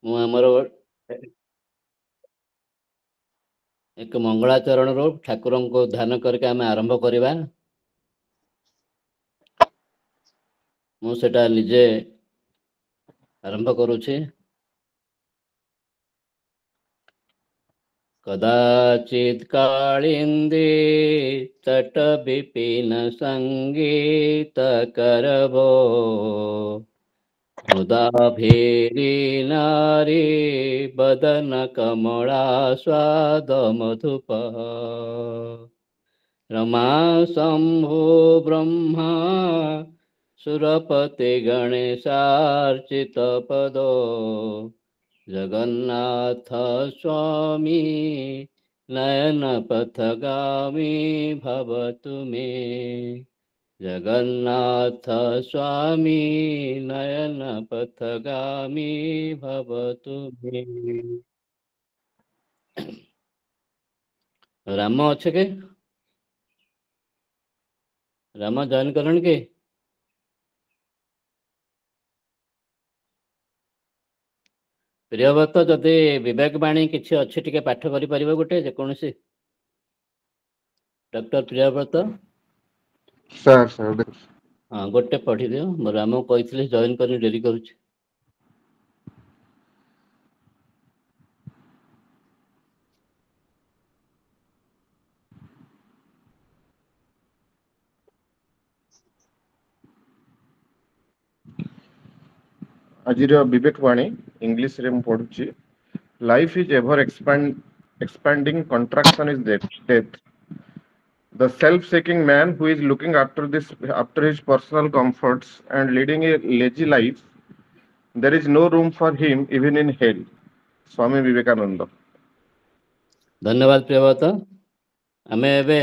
ମୁଁ ଆମର ଏକ ମଙ୍ଗଳାଚରଣରୁ ଠାକୁରଙ୍କୁ ଧ୍ୟାନ କରିକି ଆମେ ଆରମ୍ଭ କରିବା। ମୁଁ ସେଟା ନିଜେ ଆରମ୍ଭ କରୁଛି। कदाचित् काळिन्दी तट विपिन संगीतकरवो मुदा भेरी नारी बदन कमला स्वाद मधुप रमा शंभु ब्रह्मा सुरपति गणेशार्चित पदो जगन्नाथ स्वामी नयन पथगामी भवतु मे। जगन्नाथ स्वामी नयन पथगामी भवतु मे। राम अच्छे के राम जॉइन करण के प्रियव्रत जदि विवेक बाणी किसी अच्छी टिके पाठ कर गोटे जेकोसी डॉक्टर प्रियव्रत सर सर हाँ गोटे पढ़ी दियो राम कही जॉइन कर डेरी करुच्ची आज विवेक वाणी इंग्लिश रे पढ़ुची। Life is ever expanding, contraction is death. The self-seeking man who is looking after his personal comforts and leading a lazy life, there is no room for him even in hell. Swami Vivekananda. धन्यवाद प्रियव्रत। आमे एबे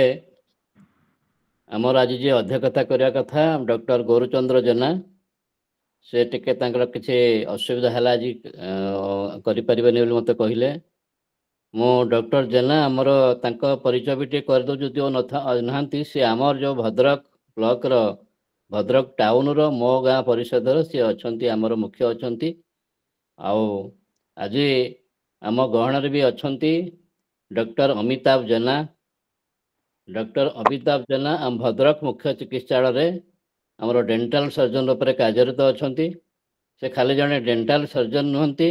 आमर आज जे अध्यक्षता करिया कथा doctor Gaurachandra जेना से टिके तांकर किसी असुविधा है आज करें मत कहले मु डॉक्टर जेना आमर परिचय भी कर दो जो ना सी आमर जो भद्रक ब्लॉक रो भद्रक टाउन रो मो गाँ परिषद सी अच्छा आमर मुख्य अच्छा आज आम गहन भी अच्छा डॉक्टर अमिताभ जेना। डॉक्टर अमिताभ जेना आम भद्रक मुख्य चिकित्सालय आमर डेंटाल सर्जन रूप में कार्यरत अच्छा से खाली जड़े डेंटाल सर्जन नुहति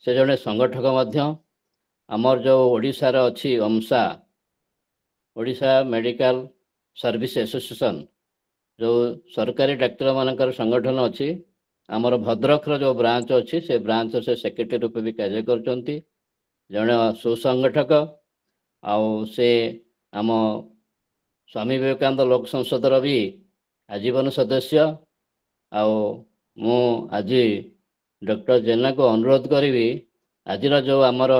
से जड़े संगठक आमर जो ओडिशार अच्छी अम्सा ओडिशा मेडिकल सर्विस एसोसिएशन जो सरकारी डाक्तर मानकर संगठन अच्छी आमर भद्रक जो ब्रांच अच्छी से ब्रांच से सेक्रेटरी रूप भी कार्य कर जड़े सुसंगठक आउ से आम स्वामी विवेकानंद लोक संसदर भी आजीवन सदस्य मु आज डॉक्टर जेना को अनुरोध करी आज जो आमर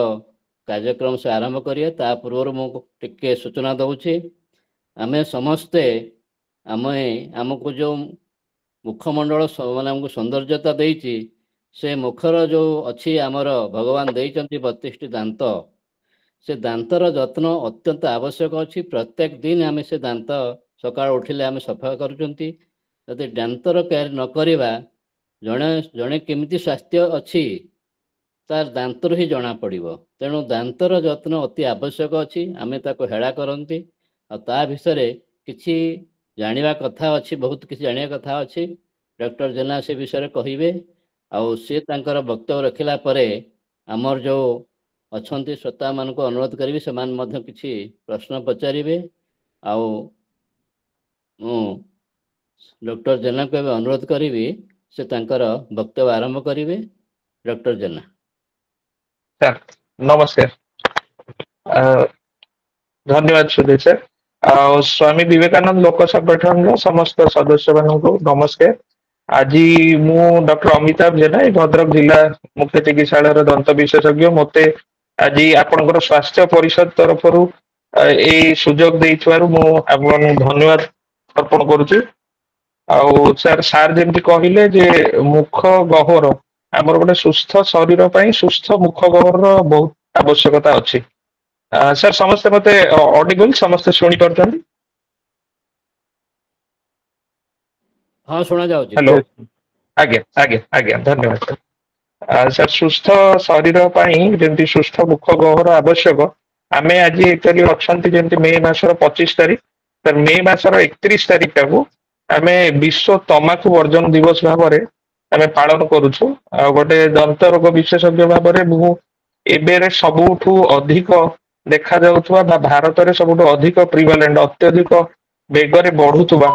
कार्यक्रम से आरंभ करिए ता पूर्व मुझे सूचना दूची आमे समस्ते आमको जो मुखमंडल माने आमको सौंदर्यता देती से मुखर जो अच्छी आमर भगवान देइचंती 32टी दांत से दांतर जत्न अत्यंत आवश्यक अच्छी। प्रत्येक दिन आम से दांत सकाळ उठिले आम सफा करुचंती यदि दांतर केयर न करिबा जड़े जड़े केमिति स्वास्थ्य अच्छी तार दांतर ही जना पड़िबो। तेणु दांतर जत्न अति आवश्यक अच्छी आम ताको हेड़ा करती ता विषय किछि जानिबा कथा अच्छी बहुत किछि जानिया कथा अच्छी डॉक्टर जेना से विषय कहिबे आउ से तांकर वक्तव्य रखिला परे आमर जो अच्छी श्रोता मान को अनुरोध करी से किसी प्रश्न पचारे आउ डॉक्टर जेना को अनुरोध करी से तांकर वक्तव्य आरंभ करेंगे। डॉक्टर जेना सर नमस्कार। धन्यवाद सुधीर सर। स्वामी विवेकानंद लोक संगठन समस्त सदस्य मानक नमस्कार। आज मु डॉक्टर अमिताभ जेना भद्रक जिला मुख्य चिकित्सालय दंत विशेषज्ञ मते आज आपनकर स्वास्थ्य परिषद तरफ ए सुजोग देइथवारु मु आपन धन्यवाद अर्पण करूची। आउ सर सार जेमति कहिले जे मुख गहर हमर गोटे सुस्थ शरीर पई सुस्थ मुख गहर बहुत आवश्यकता अछि। सर समस्त मते ऑडिबल समस्त सुनी परछन? हाँ सुना जाउची। हेलो आज्ञा आज्ञा आज्ञा धन्यवाद सर। ସାର୍ ସୁସ୍ଥ ଶରୀର ପାଇଁ ଯେମିତି ସୁସ୍ଥ ମୁଖ ଗହ୍ୱର ଆବଶ୍ୟକ, ଆମେ ଆଜି ଏକ୍ଚୁଆଲି ଅଛନ୍ତି ଯେମିତି ମେ ମାସର 25 ତାରିଖ, ମେ ମାସର 31 ତାରିଖଟାକୁ ଆମେ ବିଶ୍ୱ ତମାଖୁ ବର୍ଜନ ଦିବସ ଭାବରେ ଆମେ ପାଳନ କରୁଛୁ। ଆଉ ଗୋଟେ ଦନ୍ତ ରୋଗ ବିଶେଷଜ୍ଞ ଭାବରେ ମୁଁ ଏବେରେ ସବୁଠୁ ଅଧିକ ଦେଖାଯାଉଥିବା ବା ଭାରତରେ ସବୁଠୁ ଅଧିକ ପ୍ରିଭାଲେଣ୍ଟ ଅତ୍ୟଧିକ ବେଗରେ ବଢୁଥିବା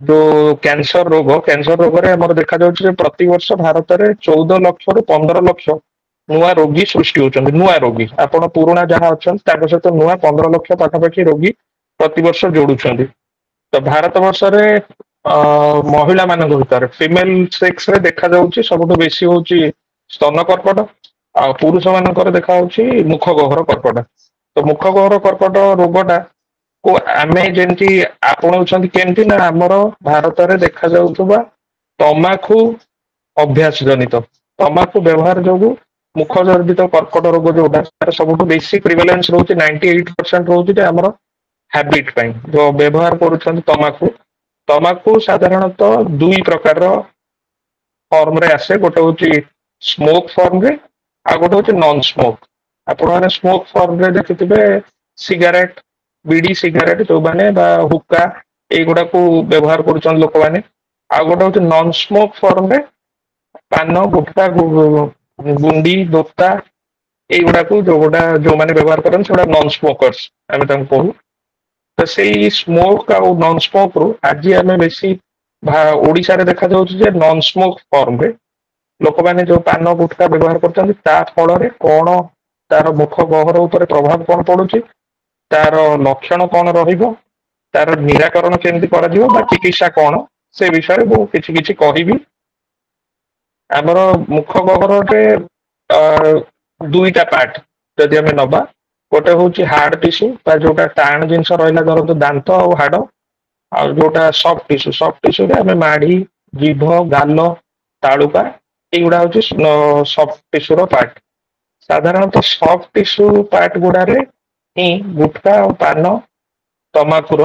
ଯୋଉ କ୍ୟାନ୍ସର ରୋଗରେ ଆମର ଦେଖାଯାଉଛି ଯେ ପ୍ରତିବର୍ଷ ଭାରତରେ 14 ଲକ୍ଷରୁ 15 ଲକ୍ଷ ନୂଆ ରୋଗୀ ସୃଷ୍ଟି ହଉଛନ୍ତି। ନୂଆ ରୋଗୀ, ଆପଣ ପୁରୁଣା ଯାହା ଅଛନ୍ତି ତାଙ୍କ ସହିତ ନୂଆ 15 ଲକ୍ଷ ପାଖାପାଖି ରୋଗୀ ପ୍ରତିବର୍ଷ ଯୋଡୁଛନ୍ତି। ତ ଭାରତ ବର୍ଷରେ ମହିଳା ମାନଙ୍କ ଭିତରେ ଫିମେଲ ସେକ୍ସ ରେ ଦେଖାଯାଉଛି ସବୁଠୁ ବେଶୀ ହଉଛି ସ୍ତନ କର୍କଟ, ଆଉ ପୁରୁଷ ମାନଙ୍କର ଦେଖାଯାଉଛି ମୁଖ ଗହ୍ୱର କର୍କଟ। ତ ମୁଖ ଗହ୍ୱର କର୍କଟ ରୋଗଟା କୁ ଆମେ ଯେମିତି ଆପଣଉଛନ୍ତି କେମିତି ନା ଆମର ଭାରତରେ ଦେଖାଯାଉଥିବା ତମାଖୁ ଅଭ୍ୟାସ ଜନିତ ତମାଖୁ ବ୍ୟବହାର ଯୋଗୁ ମୁଖ ଜନିତ କର୍କଟ ରୋଗ ଯୋଉଟା ତାର ସବୁଠୁ ବେଶୀ ପ୍ରିଭାଲେନ୍ସ ରହୁଛି 98% ରହୁଛି ଯେ ଆମର ହ୍ୟାବିଟ ପାଇଁ ଯୋଉ ବ୍ୟବହାର କରୁଛନ୍ତି ତମାଖୁ। ତମାଖୁ ସାଧାରଣତଃ ଦୁଇ ପ୍ରକାରର ଫର୍ମରେ ଆସେ, ଗୋଟେ ହଉଛି ସ୍ମୋକ ଫର୍ମରେ ଆଉ ଗୋଟେ ହଉଛି ନନ୍ ସ୍ମୋକ। ଆପଣମାନେ ସ୍ମୋକ ଫର୍ମରେ ଦେଖିଥିବେ ସିଗାରେଟ, ବିଡି ସିଗାରେଟ ଯୋଉମାନେ ବା ହୁକ୍କା ଏଇଗୁଡାକୁ ବ୍ୟବହାର କରୁଛନ୍ତି ଲୋକମାନେ। ଆଉ ଗୋଟେ ହଉଛି ନନ୍ ସ୍ମୋକ ଫର୍ମରେ ପାନ, ଗୁଟଖା, ଗୁଣ୍ଡି, ଦୋତା ଏଇଗୁଡାକୁ ଯୋଉମାନେ ବ୍ୟବହାର କରନ୍ତି ସେଗୁଡା ନନ୍ ସ୍ମୋକର୍ସ ଆମେ ତାଙ୍କୁ କହୁ। ତ ସେଇ ସ୍ମୋକ ଆଉ ନନ୍ ସ୍ମୋକ ରୁ ଆଜି ଆମେ ବେଶୀ ଓଡିଶାରେ ଦେଖାଯାଉଛି ଯେ ନନ୍ ସ୍ମୋକ ଫର୍ମରେ ଲୋକମାନେ ଯୋଉ ପାନ ଗୁଟଖା ବ୍ୟବହାର କରୁଛନ୍ତି ତା ଫଳରେ କଣ ତାର ମୁଖ ଗହ୍ୱର ଉପରେ ପ୍ରଭାବ କଣ ପଡୁଛି, ତାର ଲକ୍ଷଣ କଣ ରହିବ, ତାର ନିରାକରଣ କେମିତି କରାଯିବ ବା ଚିକିତ୍ସା କଣ, ସେ ବିଷୟରେ ମୁଁ କିଛି କିଛି କହିବି। ଆମର ମୁଖ ଗହ୍ୱରରେ ଦୁଇଟା ପାର୍ଟ ଯଦି ଆମେ ନବା, ଗୋଟେ ହଉଛି ହାର୍ଡ ଟିସ୍ୟୁ ବା ଯୋଉଟା ଟାଣ ଜିନିଷ ରହିଲା ଧରନ୍ତୁ ଦାନ୍ତ ଆଉ ହାଡ, ଆଉ ଯୋଉଟା ସଫ୍ଟ ଟିସ୍ୟୁରେ ଆମେ ମାଢି, ଜିଭ, ଗାଲ, ତାଳୁକା ଏଇଗୁଡା ହଉଛି ସଫ୍ଟ ଟିସ୍ୟୁର ପାର୍ଟ। ସାଧାରଣତଃ ସଫ୍ଟ ଟିସ୍ୟୁ ପାର୍ଟ ଗୁଡାରେ ହିଁ ଗୁଟଖା ଆଉ ପାନ, ତମାଖୁର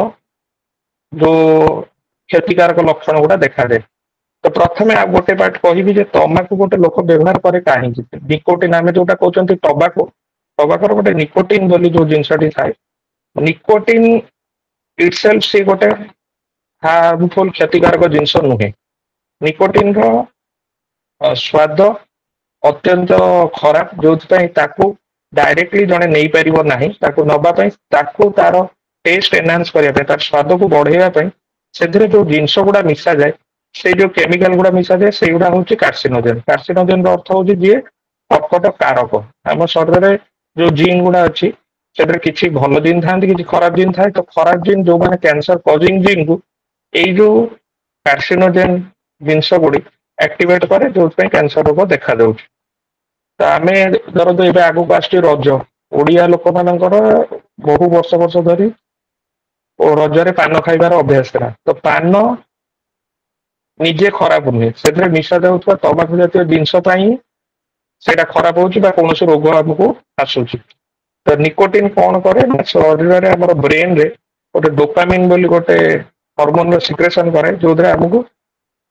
ଯୋଉ କ୍ଷତିକାରକ ଲକ୍ଷଣ ଗୁଡା ଦେଖାଯାଏ। ତ ପ୍ରଥମେ ଆଉ ଗୋଟେ ପାର୍ଟ କହିବି ଯେ ତମାଖୁ ଗୋଟେ ଲୋକ ବ୍ୟବହାର କରେ କାହିଁକି। ନିକୋଟିନ ଆମେ ଯୋଉଟା କହୁଛନ୍ତି ଟବାକୋର ଗୋଟେ ନିକୋଟିନ ବୋଲି ଯୋଉ ଜିନିଷଟି ଥାଏ, ନିକୋଟିନ ଇଟସେଲ୍ଫ ସେ ଗୋଟେ ହାର୍ମଫୁଲ କ୍ଷତିକାରକ ଜିନିଷ ନୁହେଁ। ନିକୋଟିନର ସ୍ୱାଦ ଅତ୍ୟନ୍ତ ଖରାପ, ଯୋଉଥିପାଇଁ ତାକୁ ଡାଇରେକ୍ଟଲି ଜଣେ ନେଇପାରିବ ନାହିଁ। ତାକୁ ନବା ପାଇଁ ତାକୁ ତାର ଟେଷ୍ଟ ଏନହାନ୍ସ କରିବା ପାଇଁ, ତାର ସ୍ୱାଦକୁ ବଢେଇବା ପାଇଁ ସେଥିରେ ଯୋଉ ଜିନିଷ ଗୁଡା ମିଶାଯାଏ, ସେଇ ଯୋଉ କେମିକାଲ ଗୁଡା ମିଶାଯାଏ ସେଇଗୁଡା ହଉଛି କାର୍ସିନୋଜେନ। କାର୍ସିନୋଜେନ ର ଅର୍ଥ ହଉଛି ଯିଏ କର୍କଟ କାରକ। ଆମ ଶରୀରରେ ଯୋଉ ଜିନ୍ ଗୁଡା ଅଛି ସେଥିରେ କିଛି ଭଲ ଜିନ୍ ଥାନ୍ତି, କିଛି ଖରାପ ଜିନ୍ ଥାଏ। ତ ଖରାପ ଜିନ୍ ଯୋଉମାନେ କ୍ୟାନ୍ସର କଜିଂ ଜିନ୍ କୁ ଏଇ ଯୋଉ କାର୍ସିନୋଜେନ ଜିନିଷ ଗୁଡି ଆକ୍ଟିଭେଟ କରେ, ଯୋଉଥିପାଇଁ କ୍ୟାନ୍ସର ରୋଗ ଦେଖାଯାଉଛି। ତ ଆମେ ଧରନ୍ତୁ ଏବେ ଆଗକୁ ଆସୁଛି ରଜ, ଓଡିଆ ଲୋକମାନଙ୍କର ବହୁ ବର୍ଷ ଧରି ରଜରେ ପାନ ଖାଇବାର ଅଭ୍ୟାସ ଥିଲା। ତ ପାନ ନିଜେ ଖରାପ ନୁହେଁ, ସେଥିରେ ମିଶା ଯାଉଥିବା ତମାଖୁ ଜାତୀୟ ଜିନିଷ ପାଇଁ ସେଇଟା ଖରାପ ହଉଛି ବା କୌଣସି ରୋଗ ଆମକୁ ଆସୁଛି। ତ ନିକୋଟିନ କଣ କରେ ନା ଶରୀରରେ ଆମର ବ୍ରେନରେ ଗୋଟେ ଡୋପାମିନ ବୋଲି ଗୋଟେ ହରମୋନର ସିକ୍ରେସନ କରେ, ଯୋଉଥିରେ ଆମକୁ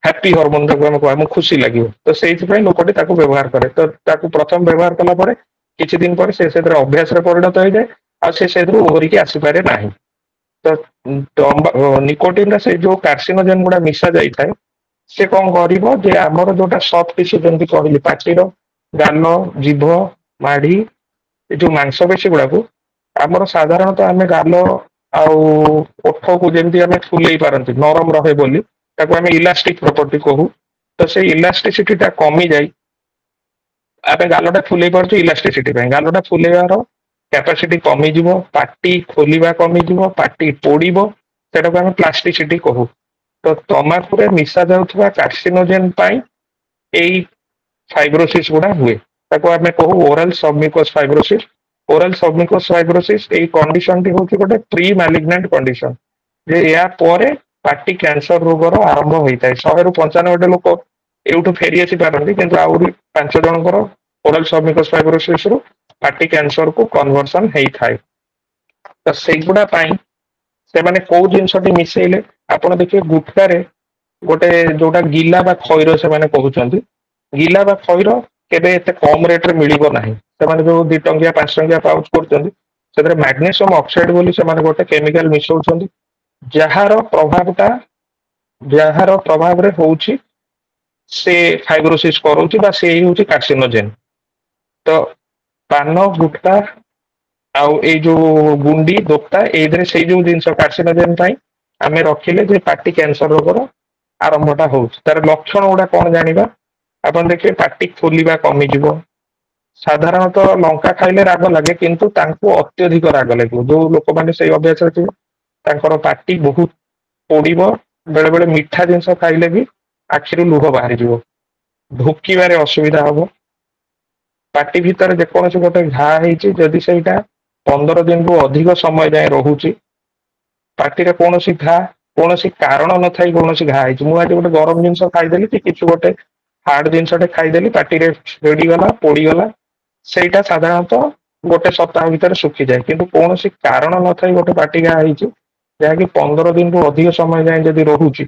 ହାପି ହରମୋନ ତାକୁ ଆମେ ଆମକୁ ଖୁସି ଲାଗିବ। ତ ସେଇଥିପାଇଁ ଲୋକଟି ତାକୁ ବ୍ୟବହାର କରେ। ତ ତାକୁ ପ୍ରଥମ ବ୍ୟବହାର କଲା ପରେ କିଛି ଦିନ ପରେ ସେ ସେଥିରେ ଅଭ୍ୟାସରେ ପରିଣତ ହେଇଯାଏ, ଆଉ ସେ ସେଥିରୁ ଓହରିକି ଆସିପାରେ ନାହିଁ। ତ ନିକୋଟିନରେ ସେଇ ଯୋଉ କାର୍ସିନୋଜେନ ଗୁଡା ମିଶା ଯାଇଥାଏ, ସେ କଣ କରିବ ଯେ ଆମର ଯୋଉଟା ସଫ୍ଟ ଟିସ୍ୟୁ ଯେମିତି କହିଲି ପାଟିର ଗାଲ, ଜିଭ, ମାଢି ଏ ଯୋଉ ମାଂସପେଶୀ ଗୁଡାକୁ ଆମର ସାଧାରଣତଃ ଆମେ ଗାଲ ଆଉ ଓଠକୁ ଯେମିତି ଆମେ ଫୁଲେଇ ପାରନ୍ତି ନରମ ରହେ ବୋଲି ତାକୁ ଆମେ ଇଲାଷ୍ଟିକ ପ୍ରପର୍ଟି କହୁ। ତ ସେଇ ଇଲାଷ୍ଟିସିଟି ଟା କମିଯାଇ ଆମେ ଗାଲଟା ଫୁଲେଇ ପାରୁଛୁ ଇଲାଷ୍ଟିସିଟି ପାଇଁ, ଗାଲଟା ଫୁଲେଇବାର କ୍ୟାପାସିଟି କମିଯିବ, ପାଟି ଖୋଲିବା କମିଯିବ, ପାଟି ପୋଡିବ, ସେଟାକୁ ଆମେ ପ୍ଲାଷ୍ଟିସିଟି କହୁ। ତ ତମାଖୁରେ ମିଶା ଯାଉଥିବା କାର୍ସିନୋଜେନ ପାଇଁ ଏଇ ଫାଇବ୍ରୋସିସ୍ ଗୁଡା ହୁଏ, ତାକୁ ଆମେ କହୁ ଓରାଲ ସବମ୍ୟୁକସ୍ ଫାଇବ୍ରୋସିସ୍। ଓରାଲ ସବମ୍ୟୁକସ୍ ଫାଇବ୍ରୋସିସ୍ ଏଇ କଣ୍ଡିସନଟି ହଉଛି ଗୋଟେ ପ୍ରି ମାଲିଗ୍ନାଣ୍ଟ କଣ୍ଡିସନ, ଯେ ଏହା ପରେ ପାଟି କ୍ୟାନ୍ସର ରୋଗର ଆରମ୍ଭ ହୋଇଥାଏ। 100ରୁ 95 ଲୋକ ଏଇଠୁ ଫେରିଆସି ପାରନ୍ତି, କିନ୍ତୁ ଆହୁରି 5 ଜଣଙ୍କର ଓରାଲ ସବମ୍ୟୁକସ୍ ଫାଇବ୍ରୋସିସ୍ ରୁ ପାଟି କ୍ୟାନ୍ସରକୁ କନଭର୍ସନ ହେଇଥାଏ। ତ ସେଇଗୁଡା ପାଇଁ ସେମାନେ କୋଉ ଜିନିଷଟି ମିଶେଇଲେ, ଆପଣ ଦେଖିବେ ଗୁଟକାରେ ଗୋଟେ ଯୋଉଟା ଗିଲା ବା ଖଇର ସେମାନେ କହୁଛନ୍ତି, ଗିଲା ବା ଖଇର କେବେ ଏତେ କମ ରେଟ ରେ ମିଳିବ ନାହିଁ। ସେମାନେ ଯୋଉ 2 ଟଙ୍କିଆ 5 ଟଙ୍କିଆ ପାଉଚ୍ କରୁଛନ୍ତି ସେଥିରେ ମାଗ୍ନେସିୟମ ଅକ୍ସାଇଡ ବୋଲି ସେମାନେ ଗୋଟେ କେମିକାଲ ମିଶଉଛନ୍ତି, ଯାହାର ପ୍ରଭାବଟା ଯାହାର ପ୍ରଭାବରେ ହଉଛି ସେ ଫାଇବ୍ରୋସିସ୍ କରଉଛି ବା ସେ ହଉଛି କାର୍ସିନୋଜେନ। ତ ପାନ ଗୁଟକା ଆଉ ଏଇ ଯୋଉ ଗୁଣ୍ଡି ଦୋକ୍ତା ଏଇଥିରେ ସେଇ ଯୋଉ ଜିନିଷ କାର୍ସିନୋଜେନ ପାଇଁ ଆମେ ରଖିଲେ ଯେ ପାଟି କ୍ୟାନ୍ସର ରୋଗର ଆରମ୍ଭ ଟା ହଉଛି। ତାର ଲକ୍ଷଣ ଗୁଡା କଣ ଜାଣିବା, ଆପଣ ଦେଖିବେ ପାଟି ଫୁଲିବା କମିଯିବ। ସାଧାରଣତଃ ଲଙ୍କା ଖାଇଲେ ରାଗ ଲାଗେ କିନ୍ତୁ ତାଙ୍କୁ ଅତ୍ୟଧିକ ରାଗ ଲାଗିବ। ଯୋଉ ଲୋକମାନେ ସେଇ ଅଭ୍ୟାସରେ ଥିବେ ତାଙ୍କର ପାଟି ବହୁତ ପୋଡିବ, ବେଳେ ବେଳେ ମିଠା ଜିନିଷ ଖାଇଲେ ବି ଆଖିରୁ ଲୁହ ବାହାରିଯିବ, ଢୋକିବାରେ ଅସୁବିଧା ହବ। ପାଟି ଭିତରେ ଯେକୌଣସି ଗୋଟେ ଘା ହେଇଛି ଯଦି ସେଇଟା 15 ଦିନରୁ ଅଧିକ ସମୟ ଯାଏ ରହୁଛି, ପାଟିରେ କୌଣସି ଘା କୌଣସି କାରଣ ନଥାଇ କୌଣସି ଘା ହେଇଛି, ମୁଁ ଆଜି ଗୋଟେ ଗରମ ଜିନିଷ ଖାଇଦେଲି କି କିଛି ଗୋଟେ ହାର୍ଡ ଜିନିଷଟେ ଖାଇଦେଲି ପାଟିରେ ଛିଡିଗଲା ପୋଡିଗଲା, ସେଇଟା ସାଧାରଣତଃ ଗୋଟେ ସପ୍ତାହ ଭିତରେ ଶୁଖିଯାଏ। କିନ୍ତୁ କୌଣସି କାରଣ ନଥାଇ ଗୋଟେ ପାଟି ଘା ହେଇଛି ଯାହାକି 15 ଦିନରୁ ଅଧିକ ସମୟ ଯାଏ ଯଦି ରହୁଛି,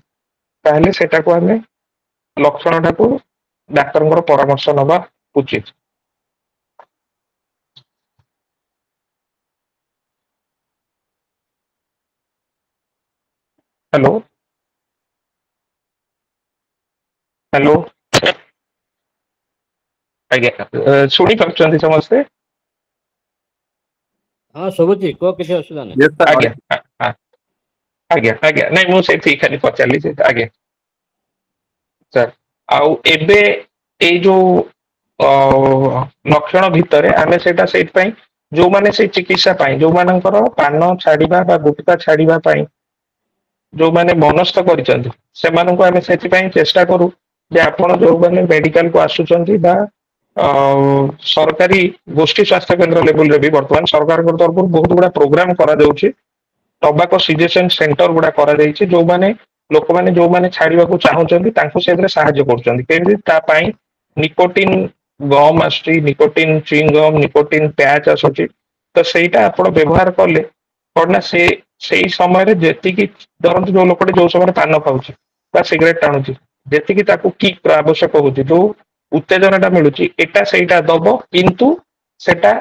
ତାହେଲେ ସେଟାକୁ ଆମେ ଲକ୍ଷଣ ଟାକୁ ଡାକ୍ତରଙ୍କର ପରାମର୍ଶ ନବା ଉଚିତ। ହ୍ୟାଲୋ ହ୍ୟାଲୋ ଆଜ୍ଞା, ଶୁଣି ପାରୁଛନ୍ତି ସମସ୍ତେ? ହଁ ଶୁଭୁଛି, କୁହ, କିଛି ଅସୁବିଧା ନାହିଁ। Yes, sir. ଆଜ୍ଞା ଆଜ୍ଞା ଆଜ୍ଞା, ନାଇଁ ମୁଁ ସେଇଠି ଖାଲି ପଚାରିଲି ସେ ଆଜ୍ଞା ସାର୍। ଆଉ ଏବେ ଏଇ ଯୋଉ ଲକ୍ଷଣ ଭିତରେ ଆମେ ସେଇଟା ସେଇଥିପାଇଁ ଯୋଉମାନେ ସେଇ ଚିକିତ୍ସା ପାଇଁ ଯୋଉମାନଙ୍କର ପାନ ଛାଡିବା ବା ଗୁଟକା ଛାଡିବା ପାଇଁ ଯୋଉମାନେ ମନସ୍ଥ କରିଛନ୍ତି ସେମାନଙ୍କୁ ଆମେ ସେଥିପାଇଁ ଚେଷ୍ଟା କରୁ ଯେ ଆପଣ ଯୋଉମାନେ ମେଡିକାଲ କୁ ଆସୁଛନ୍ତି ବା ସରକାରୀ ଗୋଷ୍ଠୀ ସ୍ୱାସ୍ଥ୍ୟ କେନ୍ଦ୍ର ଲେବୁଲରେ ବି ବର୍ତ୍ତମାନ ସରକାରଙ୍କ ତରଫରୁ ବହୁତ ଗୁଡା ପ୍ରୋଗ୍ରାମ କରାଯାଉଛି। ଟବାକୋ ସିଜେସନ ସେଣ୍ଟର ଗୁଡା କରାଯାଇଛି, ଯୋଉମାନେ ଲୋକମାନେ ଯୋଉମାନେ ଛାଡିବାକୁ ଚାହୁଁଛନ୍ତି ତାଙ୍କୁ ସେଥିରେ ସାହାଯ୍ୟ କରୁଛନ୍ତି। କେମିତି ତା ପାଇଁ ନିକୋଟିନ ଗମ୍ ଆସୁଛି, ନିକୋଟିନ ଚୁଇଙ୍ଗମ୍, ନିକୋଟିନ ପ୍ୟାଚ୍ ଆସୁଛି। ତ ସେଇଟା ଆପଣ ବ୍ୟବହାର କଲେ କଣ ନା ସେଇ ସମୟରେ ଯେତିକି ଧରନ୍ତୁ ଯୋଉ ଲୋକଟେ ଯୋଉ ସମୟରେ ପାନ ଖାଉଛି ବା ସିଗରେଟ ଟାଣୁଛି, ଯେତିକି ତାକୁ କିକ୍ ର ଆବଶ୍ୟକ ହଉଛି, ଯୋଉ ଉତ୍ତେଜନା ଟା ମିଳୁଛି ଏଟା ସେଇଟା ଦବ, କିନ୍ତୁ ସେଟା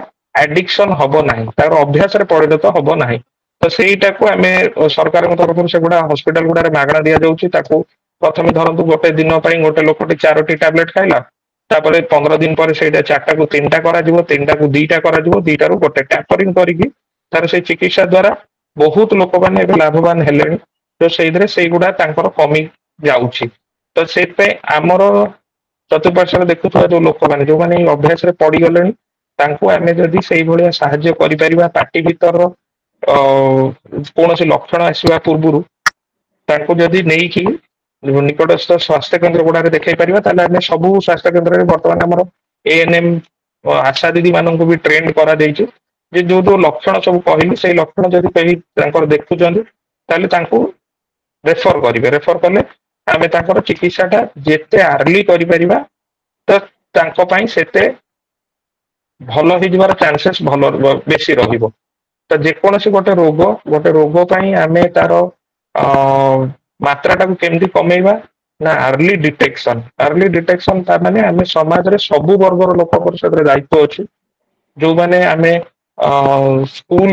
ଆଡିକସନ ହବ ନାହିଁ, ତାର ଅଭ୍ୟାସରେ ପରିଣତ ହବ ନାହିଁ। ତ ସେଇଟାକୁ ଆମେ ସରକାରଙ୍କ ତରଫରୁ ସେଗୁଡା ହସ୍ପିଟାଲ ଗୁଡାରେ ମାଗଣା ଦିଆଯାଉଛି। ତାକୁ ପ୍ରଥମେ ଧରନ୍ତୁ ଗୋଟେ ଦିନ ପାଇଁ ଗୋଟେ ଲୋକଟେ 4ଟି ଟାବଲେଟ ଖାଇଲା, ତାପରେ 15 ଦିନ ପରେ ସେଇଟା 4ଟାକୁ 3ଟା କରାଯିବ, 3ଟାକୁ 2ଟା କରାଯିବ, 2ଟାରୁ ଗୋଟେ, ଟ୍ୟାପରିଂ କରିକି ତାର ସେଇ ଚିକିତ୍ସା ଦ୍ଵାରା ବହୁତ ଲୋକମାନେ ଏବେ ଲାଭବାନ ହେଲେଣି। ତ ସେଇଥିରେ ସେଇଗୁଡା ତାଙ୍କର କମି ଯାଉଛି। ତ ସେଇଥିପାଇଁ ଆମର ଚତୁଃପାର୍ଶ୍ଵରେ ଦେଖୁଥିବା ଯୋଉ ଲୋକମାନେ ଯୋଉମାନେ ଏଇ ଅଭ୍ୟାସରେ ପଡିଗଲେଣି, ତାଙ୍କୁ ଆମେ ଯଦି ସେଇଭଳିଆ ସାହାଯ୍ୟ କରିପାରିବା ପାଟି ଭିତରର କୌଣସି ଲକ୍ଷଣ ଆସିବା ପୂର୍ବରୁ ତାଙ୍କୁ ଯଦି ନେଇକି ନିକଟସ୍ଥ ସ୍ୱାସ୍ଥ୍ୟ କେନ୍ଦ୍ର ଗୁଡାରେ ଦେଖେଇ ପାରିବା, ତାହେଲେ ଆମେ ସବୁ ସ୍ୱାସ୍ଥ୍ୟ କେନ୍ଦ୍ରରେ ବର୍ତ୍ତମାନ ଆମର ANM ଆଶା ଦିଦି ମାନଙ୍କୁ ବି ଟ୍ରେଣ୍ଡ କରାଯାଇଛି। ଯେ ଯୋଉ ଯୋଉ ଲକ୍ଷଣ ସବୁ କହିଲି ସେଇ ଲକ୍ଷଣ ଯଦି କେହି ତାଙ୍କର ଦେଖୁଛନ୍ତି ତାହେଲେ ତାଙ୍କୁ ରେଫର କରିବେ, ରେଫର କଲେ ଆମେ ତାଙ୍କର ଚିକିତ୍ସା ଟା ଯେତେ ଆର୍ଲି କରିପାରିବା ତ ତାଙ୍କ ପାଇଁ ସେତେ ଭଲ ହେଇଯିବାର ଚାନ୍ସେସ୍ ଭଲ ବେଶୀ ରହିବ। ତ ଯେକୌଣସି ଗୋଟେ ରୋଗ ପାଇଁ ଆମେ ତାର ମାତ୍ରା ଟାକୁ କେମିତି କମେଇବା ନା ଆର୍ଲି ଡିଟେକ୍ସନ, ଆର୍ଲି ଡିଟେକ୍ସନ ତା ମାନେ ଆମେ ସମାଜରେ ସବୁ ବର୍ଗର ଲୋକଙ୍କର ସେଥିରେ ଦାୟିତ୍ବ ଅଛି। ଯୋଉମାନେ ଆମେ ସ୍କୁଲ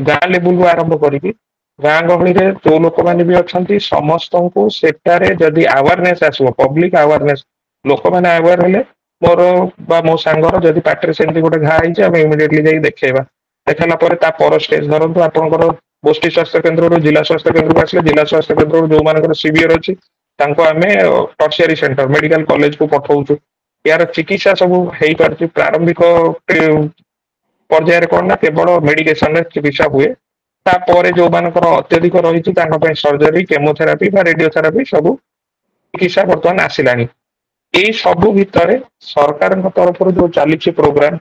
ଗାଁ ଲେବୁଲରୁ ଆରମ୍ଭ କରିକି ଗାଁ ଗହଳିରେ ଯୋଉ ଲୋକମାନେ ବି ଅଛନ୍ତି ସମସ୍ତଙ୍କୁ ସେଟାରେ ଯଦି ଆୱାରନେସ ଆସିବ, ପବ୍ଲିକ ଆୱାରନେସ, ଲୋକମାନେ ଆୱାର ହେଲେ ମୋର ବା ମୋ ସାଙ୍ଗର ଯଦି ପାଟିରେ ସେମିତି ଗୋଟେ ଘା ହେଇଛି ଆମେ ଇମିଡିଏଟଲି ଯାଇକି ଦେଖେଇବା। ଦେଖେଇଲା ପରେ ତା ପର ଷ୍ଟେଜ ଧରନ୍ତୁ ଆପଣଙ୍କର ଗୋଷ୍ଠୀ ସ୍ୱାସ୍ଥ୍ୟ କେନ୍ଦ୍ରରୁ ଜିଲ୍ଲା ସ୍ୱାସ୍ଥ୍ୟ କେନ୍ଦ୍ରକୁ ଆସିଲେ, ଜିଲ୍ଲା ସ୍ୱାସ୍ଥ୍ୟ କେନ୍ଦ୍ରରୁ ଯୋଉମାନଙ୍କର ସିଭିଅର ଅଛି ତାଙ୍କୁ ଆମେ ଟର୍ସିଆରୀ ସେଣ୍ଟର ମେଡିକାଲ କଲେଜକୁ ପଠଉଛୁ। ଏହାର ଚିକିତ୍ସା ସବୁ ହେଇପାରୁଛି। ପ୍ରାରମ୍ଭିକ ପର୍ଯ୍ୟାୟରେ କଣ ନା କେବଳ ମେଡିକେସନରେ ଚିକିତ୍ସା ହୁଏ। ତାପରେ ଯୋଉମାନଙ୍କର ଅତ୍ୟଧିକ ରହିଛି ତାଙ୍କ ପାଇଁ ସର୍ଜରୀ, କେମୋଥେରାପି ବା ରେଡିଓଥେରାପି ସବୁ ଚିକିତ୍ସା ବର୍ତ୍ତମାନ ଆସିଲାଣି। ଏଇ ସବୁ ଭିତରେ ସରକାରଙ୍କ ତରଫରୁ ଯୋଉ ଚାଲିଛି ପ୍ରୋଗ୍ରାମ,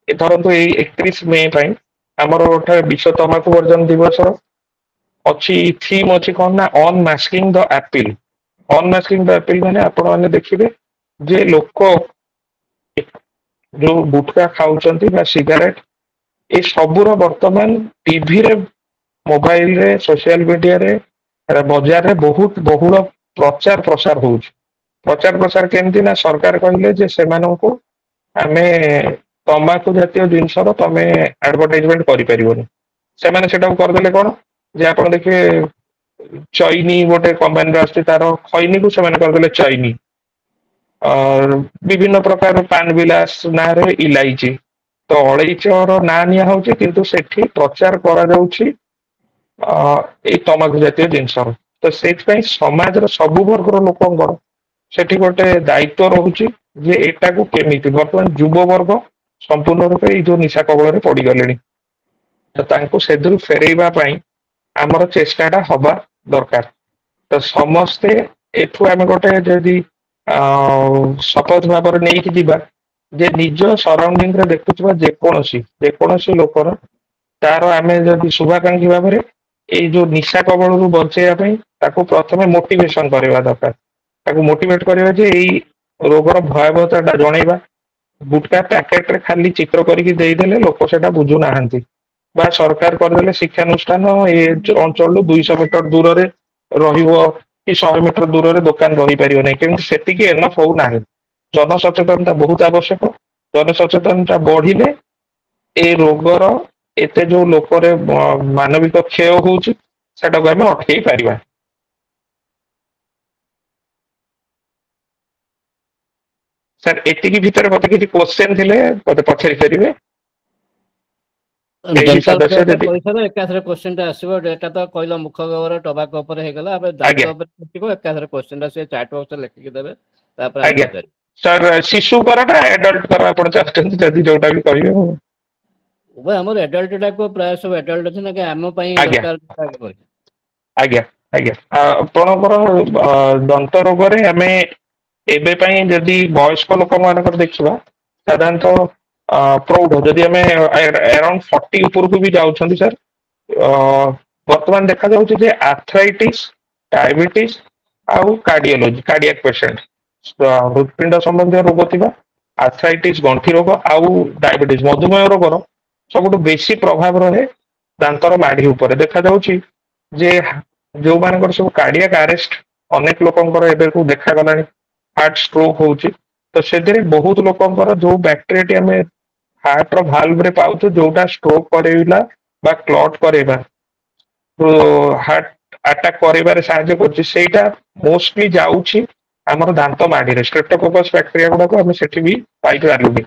ଏ ଧରନ୍ତୁ ଏଇ 31 ମେ ପାଇଁ ଆମର ଗୋଟେ ବିଶ୍ୱ ତମାଖୁ ବର୍ଜନ ଦିବସ ଅଛି, ଥିମ୍ ଅଛି କଣ ନା ଅନମାସ୍କିଂ ଦ ଆପିଲ୍। ଅନମାସ୍କିଂ ଦ ଆପିଲ୍ ମାନେ ଆପଣ ମାନେ ଦେଖିବେ ଯେ ଲୋକ ଯୋଉ ଗୁଟକା ଖାଉଛନ୍ତି ବା ସିଗାରେଟ ଏ ସବୁର ବର୍ତ୍ତମାନ ଟିଭିରେ, ମୋବାଇଲରେ, ସୋସିଆଲ ମିଡିଆରେ, ବଜାରରେ ବହୁତ ବହୁଳ ପ୍ରଚାର ପ୍ରସାର ହଉଛି। प्रचार प्रसार केमती ना सरकार कहले जे सेमानंकु आमे तंबाकू जातीय जिनसर तमे एडवर्टाइजमेंट करि परिबोनी सेमाने सेटा करदेले कोन जे आपण देखिए चैनी गोटे कंपनी आछि तार खैनी को सेमाने करदेले चैनी और विभिन्न प्रकार पान विलास ना रे इलायची तो अळैचर ना निया होउची किंतु सेठी प्रचार करा जाउची ए तंबाकू जातीय जिनसर तो सेठ समाज सबु वर्गर लोक सेठी गोटे दायित्व रहुची जे एटा को केमिति वर्तमान युव वर्ग संपूर्ण रूपे जो निशा कबल पड़ गले तो तांको सेदुरु फेरेइबा पई आमर चेष्टाटा हवा दरकार तो समस्ते एठू आम गोटे जदि शपथ भाव नहीं कि जीवा जे निज सराउंडिंग रे देखुवा जेकोसी लोकर तार आम जदि शुभाकांक्षी भाव में ये जो निशा कबल रु बचेया ताको प्रथमे मोटिवेशन करवा दरकार ताको मोटिवेट करवा जे एई रोगर भयावहता जनइबा गुटका पैकेट रे खाली चित्र करके देदेले लोक सेटा बुझु नाहंती बा सरकार करदेले शिक्षानुष्ठान ए अंचल 200 मीटर दूर रे रहिबो कि 100 मीटर दूर रे दुकान रही परियो नै किंतु सेतिकी एनफ हो नाही जन सचेतनता बहुत आवश्यक जन सचेतनता बढ़िले ए रोगर एते जो लोकरे मानविक क्षय होउची सेटा को हम अटकई परिबा सर एतिकी भीतर मते किछि क्वेश्चन थिले मते पछरी करिवे एही सदस्य जदि पैसा एकाथरे क्वेश्चन टा आसीबो डेटा तो कहलो मुख्य खबर टबाको ऊपर हे गेला अब दायित्व ऊपर किछको एकाथरे क्वेश्चन टा से चैट बॉक्स लिखि के देबे तापर आज्ञा सर शिशु करटा एडल्ट कर आपण चाहते जदि जोटा भी कहिवे उबे हमर एडल्ट टा को प्राय सब एडल्ट छै ना कि हम पई दरकार आज्ञा आज्ञा आपणकर दंत रोग रे हमें एबे पई जदि वयस्क लोक मानकर देखिबा साधारणतः प्रौढ़ जदि हमें अराउंड 40 ऊपर को भी जाउछंती सर वर्तमान देखा जाउछ जे आर्थराइटिस डायबिटीज आउ कार्डियोलॉजी कार्डियक पेशेंट हृदपिंड संबंधी रोग थिबा आर्थराइटिस गंठी रोग आउ डायबिटीज मधुमेह रोगर सबुठ बेसी प्रभाव रहे दांतर माढ़ी ऊपर देखा जाउछि जे जो मानकर सब कार्डियक अरेस्ट अनेक लोकंकर एबे को देखा गलानी हार्ट स्ट्रोक होउछि तो सेदरे बहुत लोकंकर जो बैक्टीरिया में हार्ट रो भाल्व रे पाउछ जोटा स्ट्रोक करेला बा क्लॉट करेबा तो हार्ट अटैक करेबारे सहायता करछि सेटा मोस्टली जाउछि हमर दांत माढ़ी रे स्ट्रेप्टोकोकस बैक्टीरिया गुडा को हम सेठी भी पाइ पारलुनी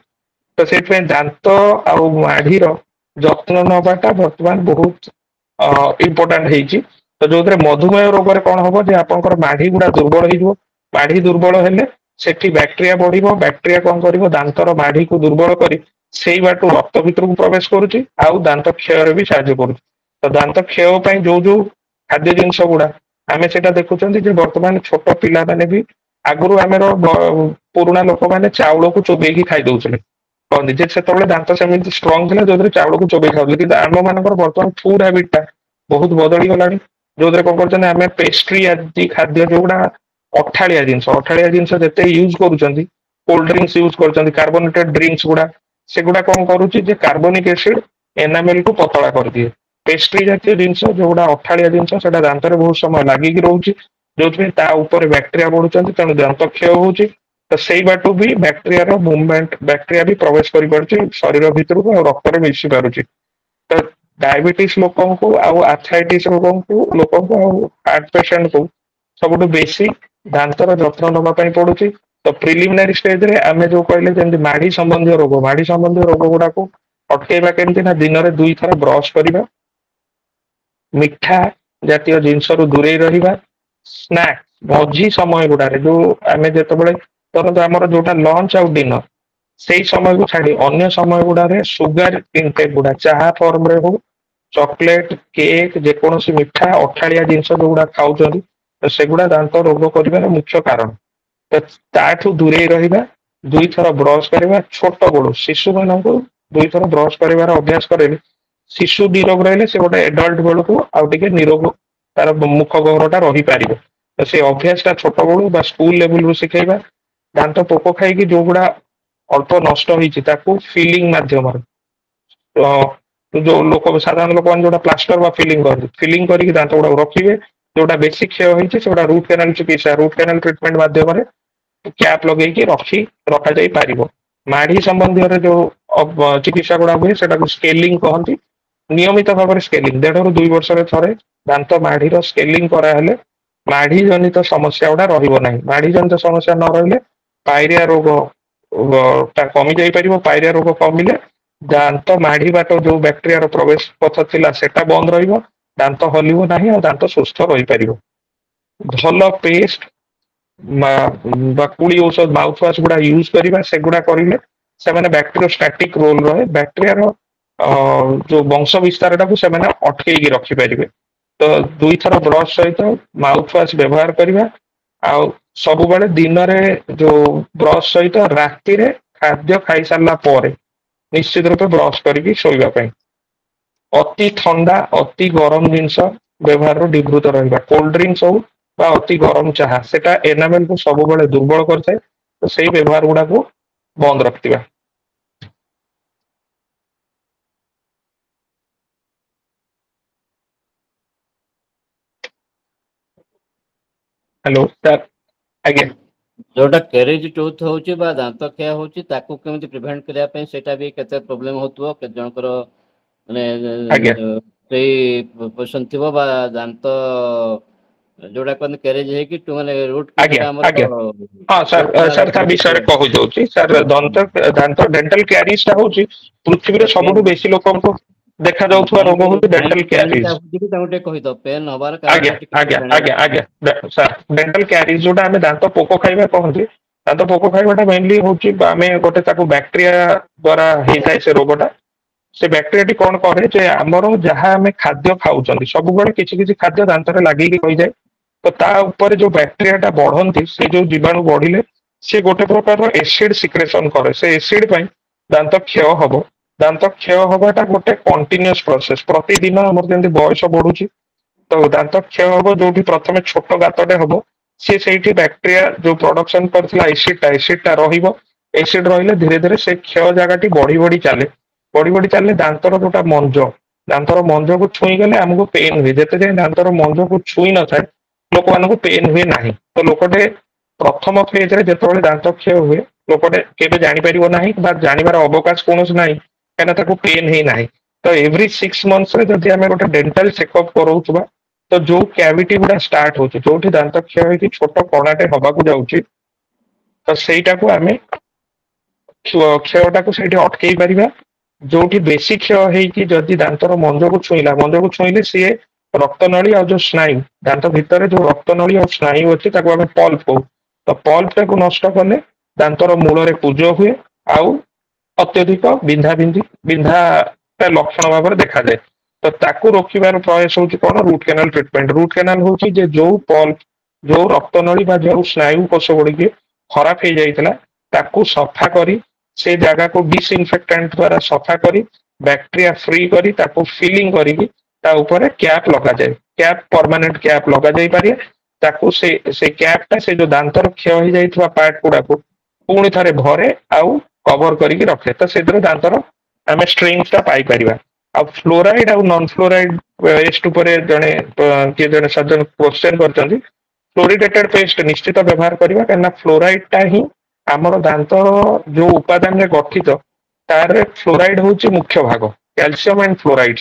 तो सेठ में दांत आ माढ़ी रो जत्न नबाटा वर्तमान बहुत इंपोर्टेंट हेछि तो जो मधुमेह रोग रे कोन होबो जे आपनकर माढ़ी गुडा दुर्बल हेजो माढ़ी दुर्बल हेले सेठी बैक्टीरिया बढ़िबो बैक्टीरिया कोन करिवो दांतर माढ़ी को दुर्बल करी सेई बाटू रक्त भीतर को प्रवेश करूची आउ दांत क्षय रे भी सहायता करूची तो दांत क्षय पई जो खाद्य जिंस गुडा आमे सेटा देखुचंती जे वर्तमान छोट पिला माने भी आगुरु आमेर पुराना लोक माने चाउल को चोबेकी खाइ दउछले कहंदी जे सेतबेले दांत सेमिति स्ट्रांग थिला जोदरे चाउल को चोबेकी खाउले कि आम मानकर वर्तमान फूड हैबिट टा बहुत बदली गलानी जोदरे कोन करछन आमे पेस्ट्री आदि खाद्य जोडा अठालिया जिंस जते यूज करूचंती कोल्ड ड्रिंक्स यूज करूचंती कार्बोनेटेड ड्रिंक्स गुडा सेगुडा कोन करूची जे कार्बोनिक एसिड एनामेल को पतला कर दिए पेस्ट्री जातीय जिंस जोडा अठालिया जिंस सेटा दांत रे बहुत समय लागि कि रहउची जोथि ता ऊपर बैक्टीरिया बढ़ुचंती तनु दांत क्षय होउची तो सेई बाटू भी बैक्टीरिया रो मूवमेंट बैक्टीरिया भी प्रवेश करि परची शरीर भीतर को रक्त रे मिसि पारुची तो डायबिटीज लोकन को आउ आर्थराइटिस लोकन को हार्ट पेशेंट को सबुठ बेसी दांतर जत्न नबा पई पडुची तो प्रिलिमिनरी स्टेज रे आमे जो कहले जेंति माढ़ी संबंधी रोग गुडा को अटकेबा केमति ना दिन रे 2 थर ब्रश करिबा मिठा जातीय जिंस रु दूरे रहिबा स्नैक्स मझी समय गुडा रे जो आमे जेतबेले तरंतु हमर जोटा लंच आउ डिनर सेई समय को छाडी अन्य समय गुडा रे सुगर इनटेक गुडा चाहा फॉर्म रे हो चॉकलेट केक जे कोनोसी मिठा अठालिया जिंस जो गुडा खाउचंदी तो सेगुडा दांत रोग करिबार मुख्य कारण तो ताठू दूरे रहिबा 2 थर ब्रश करिबा छोट गोड़ शिशु माननको 2 थर ब्रश करिबार अभ्यास करेले शिशु निरोग रहले से गोटे एडल्ट बेल को आउ टिके निरोग तार मुख गहरटा रही पारिबो तो से अभ्यासटा छोट बेलू बा स्कूल लेवल रु सिखेबा दांत पोको खाई कि जो गुडा अल्प नष्ट होईची ताकू फीलिंग माध्यम तो जो लोक साधारण लोक जोटा प्लास्टर बा फीलिंग करी दांत गुडा रखिबे जोटा बेसी क्षय होईची सेटा रूट कैनाल चिकित्सा रूट कैनाल ट्रीटमेंट माध्यम रे କ୍ୟାପ୍ ଲଗେଇକି ରଖାଯାଇ ପାରିବ। ମାଢି ସମ୍ବନ୍ଧୀୟରେ ଯୋଉ ଚିକିତ୍ସା ଗୁଡା ହୁଏ ସେଟାକୁ ସ୍କେଲିଂ କହନ୍ତି। ନିୟମିତ ଭାବରେ ସ୍କେଲିଂ 1.5 ରୁ 2 ବର୍ଷରେ ଥରେ ଦାନ୍ତ ମାଢିର ସ୍କେଲିଂ କରାହେଲେ ମାଢି ଜନିତ ସମସ୍ୟା ଗୁଡା ରହିବ ନାହିଁ। ମାଢି ଜନିତ ସମସ୍ୟା ନ ରହିଲେ ପାଇରିଆ ରୋଗ ଟା କମି ଯାଇପାରିବ। ପାଇରିଆ ରୋଗ କମିଲେ ଦାନ୍ତ ମାଢି ବାଟ ଯୋଉ ବ୍ୟାକ୍ଟେରିଆର ପ୍ରବେଶ ପଥ ଥିଲା ସେଟା ବନ୍ଦ ରହିବ, ଦାନ୍ତ ହଲିବ ନାହିଁ ଆଉ ଦାନ୍ତ ସୁସ୍ଥ ରହିପାରିବ। ଭଲ ପେଷ୍ଟ ବା କୁଳି ଔଷଧ ମାଉଥ ୱାଶ ଗୁଡା ୟୁଜ କରିବା, ସେଗୁଡା କରିଲେ ସେମାନେ ବ୍ୟାକ୍ଟେରିଓଷ୍ଟାଟିକ ରୋଲ ରହେ, ବ୍ୟାକ୍ଟେରିଆର ଯୋଉ ବଂଶ ବିସ୍ତାର ଟାକୁ ସେମାନେ ଅଟକେଇକି ରଖିପାରିବେ। ତ 2 ଥର ବ୍ରଶ ସହିତ ମାଉଥ ୱାଶ ବ୍ୟବହାର କରିବା। ଆଉ ସବୁବେଳେ ଦିନରେ ଯୋଉ ବ୍ରଶ ସହିତ ରାତିରେ ଖାଦ୍ୟ ଖାଇସାରିଲା ପରେ ନିଶ୍ଚିତ ରୂପେ ବ୍ରଶ କରିକି ଶୋଇବା ପାଇଁ। ଅତି ଥଣ୍ଡା ଅତି ଗରମ ଜିନିଷ ବ୍ୟବହାରରୁ ନିବୃତ୍ତ ରହିବା। କୋଲ୍ଡ ଡ୍ରିଙ୍କସ ହଉ ବା ଅତି ଗରମ ଚାହା ସେଟା ଏନାମେଲ କୁ ସବୁବେଳେ ଦୁର୍ବଳ କରିଥାଏ। ତ ସେଇ ବ୍ୟବହାର ଗୁଡାକୁ ବନ୍ଦ ରଖିଥିବା। ହ୍ୟାଲୋ ସାର୍, ଆଜ୍ଞା। ଯୋଉଟା କ୍ୟାରେଜ ଟୁଥ ହଉଛି ବା ଦାନ୍ତ କ୍ଷୟ ହଉଛି ତାକୁ କେମିତି ପ୍ରିଭେଣ୍ଟ କରିବା ପାଇଁ ସେଇଟା ବି କେତେ ପ୍ରୋବ୍ଲେମ ହଉଥିବ। କେତେ ଜଣଙ୍କର ମାନେ ଆଜ୍ଞା ସେଇ ପୋଜିସନ ଥିବ ବା ଦାନ୍ତ ଯୋଉଟା କହନ୍ତି କ୍ୟାରେଜ ହେଇକି ମାନେ ରୁଟ ଆଜ୍ଞା ଯୋଉଟା ଆମର ଆଜ୍ଞା ହଁ ସାର୍, ରୁଟ କେନାଲ ସାର୍ ତା ବିଷୟରେ କହିଦଉଛି। ସାର୍ ଦାନ୍ତ ଡେଣ୍ଟାଲ କ୍ୟାରିଜ ଟା ହଉଛି ପୃଥିବୀରେ ସବୁଠୁ ପେନ୍ ବେଶୀ ଲୋକଙ୍କୁ ଦେଖା ଯାଉଥିବା ରୋଗ ହଉଛି ଡେଣ୍ଟାଲ କ୍ୟାରିଜ। ତାଙ୍କୁ ଟିକେ କହିଦ ପେନ୍ ହବାର ଆଜ୍ଞା କାରଣ ଟିକେ ଆଜ୍ଞା ଜାଣିବା ଆଜ୍ଞା ଆଜ୍ଞା ସାର୍, ଡେଣ୍ଟାଲ କ୍ୟାରିଜ ଯୋଉଟା ଆମେ ଦାନ୍ତ ପୋକ ଖାଇବା କହନ୍ତି, ଦାନ୍ତ ପୋକ ଖାଇବାଟା ମେନଲି ହଉଛି ଆମେ ଗୋଟେ ତାକୁ ବ୍ୟାକ୍ଟେରିଆ ଦ୍ଵାରା ହେଇଥାଏ ସେ ରୋଗଟା। ସେ ବ୍ୟାକ୍ଟେରିଆଟି କଣ କରେ ଯେ ଆମର ଯାହା ଆମେ ଖାଦ୍ୟ ଖାଉଛନ୍ତି ସବୁବେଳେ କିଛି କିଛି ଖାଦ୍ୟ ଦାନ୍ତରେ ଲାଗିକି ରହିଯାଏ। ତ ତା ଉପରେ ଯୋଉ ବ୍ୟାକ୍ଟେରିଆ ଟା ବଢନ୍ତି ସେ ଯୋଉ ଜୀବାଣୁ ବଢିଲେ ସେ ଗୋଟେ ପ୍ରକାରର ଏସିଡ ସିକ୍ରେସନ କରେ। ସେ ଏସିଡ ପାଇଁ ଦାନ୍ତ କ୍ଷୟ ହବ। ଦାନ୍ତ କ୍ଷୟ ହବାଟା ଗୋଟେ କଣ୍ଟିନ୍ୟୁଅସ ପ୍ରୋସେସ। ପ୍ରତିଦିନ ଆମର ଯେମିତି ବୟସ ବଢୁଛି ତ ଦାନ୍ତ କ୍ଷୟ ହବ, ଯୋଉଠି ପ୍ରଥମେ ଛୋଟ ଗାତଟେ ହବ ସିଏ ସେଇଠି ବ୍ୟାକ୍ଟେରିଆ ଯୋଉ ପ୍ରଡକ୍ସନ କରିଥିଲା ଏସିଡ ଟା ରହିବ। ଏସିଡ ରହିଲେ ଧୀରେ ଧୀରେ ସେ କ୍ଷୟ ଜାଗାଟି ବଢି ବଢି ଚାଲେ। ବଢି ବଢି ଚାଲିଲେ ଦାନ୍ତର ଯୋଉଟା ମଞ୍ଜ, ଦାନ୍ତର ମଞ୍ଜକୁ ଛୁଇଁ ଗଲେ ଆମକୁ ପେନ ହୁଏ। ଯେତେ ଯାଏ ଦାନ୍ତର ମଞ୍ଜକୁ ଛୁଇଁ ନଥାଏ ଲୋକମାନଙ୍କୁ ପେନ ହୁଏ ନାହିଁ। ତ ଲୋକଟେ ପ୍ରଥମ ଫେଜରେ ଯେତେବେଳେ ଦାନ୍ତ କ୍ଷୟ ହୁଏ ଲୋକଟେ କେବେ ଜାଣିପାରିବ ନାହିଁ ବା ଜାଣିବାର ଅବକାଶ କୌଣସି ନାହିଁ କାହିଁକିନା ତାକୁ ପେନ ହେଇନାହିଁ। ତ ଏଭ୍ରି 6 ମନ୍ଥସରେ ଯଦି ଆମେ ଗୋଟେ ଡେଣ୍ଟାଲ ଚେକଅପ୍ କରଉଥିବା ତ ଯୋଉ କ୍ୟାଭିଟି ଗୁଡା ଷ୍ଟାର୍ଟ ହଉଛି, ଯୋଉଠି ଦାନ୍ତ କ୍ଷୟ ହେଇକି ଛୋଟ କଣାଟେ ହବାକୁ ଯାଉଛି ତ ସେଇଟାକୁ ଆମେ କ୍ଷୟଟାକୁ ସେଇଠି ଅଟକେଇ ପାରିବା। ଯୋଉଠି ବେଶୀ କ୍ଷୟ ହେଇକି ଯଦି ଦାନ୍ତର ମଞ୍ଜକୁ ଛୁଇଁଲା, ମଞ୍ଜକୁ ଛୁଇଁଲେ ସିଏ ରକ୍ତ ନଳୀ ଆଉ ଯୋଉ ସ୍ନାୟୁ ଦାନ୍ତ ଭିତରେ ଯୋଉ ରକ୍ତ ନଳୀ ଆଉ ସ୍ନାୟୁ ଅଛି ତାକୁ ଆମେ ପଲ୍ପ କହୁ। ତ ପଲ୍ପ ଟାକୁ ନଷ୍ଟ କଲେ ଦାନ୍ତର ମୂଳରେ ପୂଜ ହୁଏ ଆଉ ଅତ୍ୟଧିକ ବିନ୍ଧା ଲକ୍ଷଣ ଭାବରେ ଦେଖାଯାଏ। ତ ତାକୁ ରୋକିବାର ପ୍ରୟାସ ହଉଛି କଣ, root canal treatment. Root canal ହଉଛି ଯେ ଯୋଉ ପଲ୍ପ ଯୋଉ ରକ୍ତ ନଳୀ ବା ଯୋଉ ସ୍ନାୟୁ କୋଷ ଗୁଡିକି ଖରାପ ହେଇଯାଇଥିଲା ତାକୁ ସଫା କରି ସେ ଜାଗାକୁ ଡିସଇନଫେକ୍ଟାଣ୍ଟ ଦ୍ଵାରା ସଫା କରି ବ୍ୟାକ୍ଟେରିଆ ଫ୍ରି କରି ତାକୁ ଫିଲିଂ କରିକି ତା ଉପରେ କ୍ୟାପ ଲଗାଯାଏ। କ୍ୟାପ ପରମାନେଣ୍ଟ କ୍ୟାପ ଲଗାଯାଇ ପାରେ। ତାକୁ ସେ କ୍ୟାପ ଟା ସେ ଯୋଉ ଦାନ୍ତର କ୍ଷୟ ହେଇଯାଇଥିବା ପାର୍ଟ ଗୁଡାକୁ ପୁଣି ଥରେ ଭରେ ଆଉ କଭର କରିକି ରଖେ। ତ ସେଥିରେ ଦାନ୍ତର ଆମେ ଷ୍ଟ୍ରିଙ୍ଗଥ ଟା ପାଇପାରିବା। ଆଉ ଫ୍ଲୋରାଇଡ ଆଉ ନନ ଫ୍ଲୋରାଇଡ ପେଷ୍ଟ ଉପରେ କିଏ ଜଣେ ସଜ୍ଜନ କ୍ୱେଶ୍ଚନ କରିଛନ୍ତି। ଫ୍ଲୋରିଡେଟେଡ ପେଷ୍ଟ ନିଶ୍ଚିତ ବ୍ୟବହାର କରିବା, କାହିଁକିନା ଫ୍ଲୋରାଇଡ ଟା ହିଁ ଆମର ଦାନ୍ତ ଯୋଉ ଉପାଦାନରେ ଗଠିତ ତାରରେ ଫ୍ଲୋରାଇଡ ହଉଛି ମୁଖ୍ୟ ଭାଗ, କ୍ୟାଲସିୟମ ଆଣ୍ଡ ଫ୍ଲୋରାଇଡ।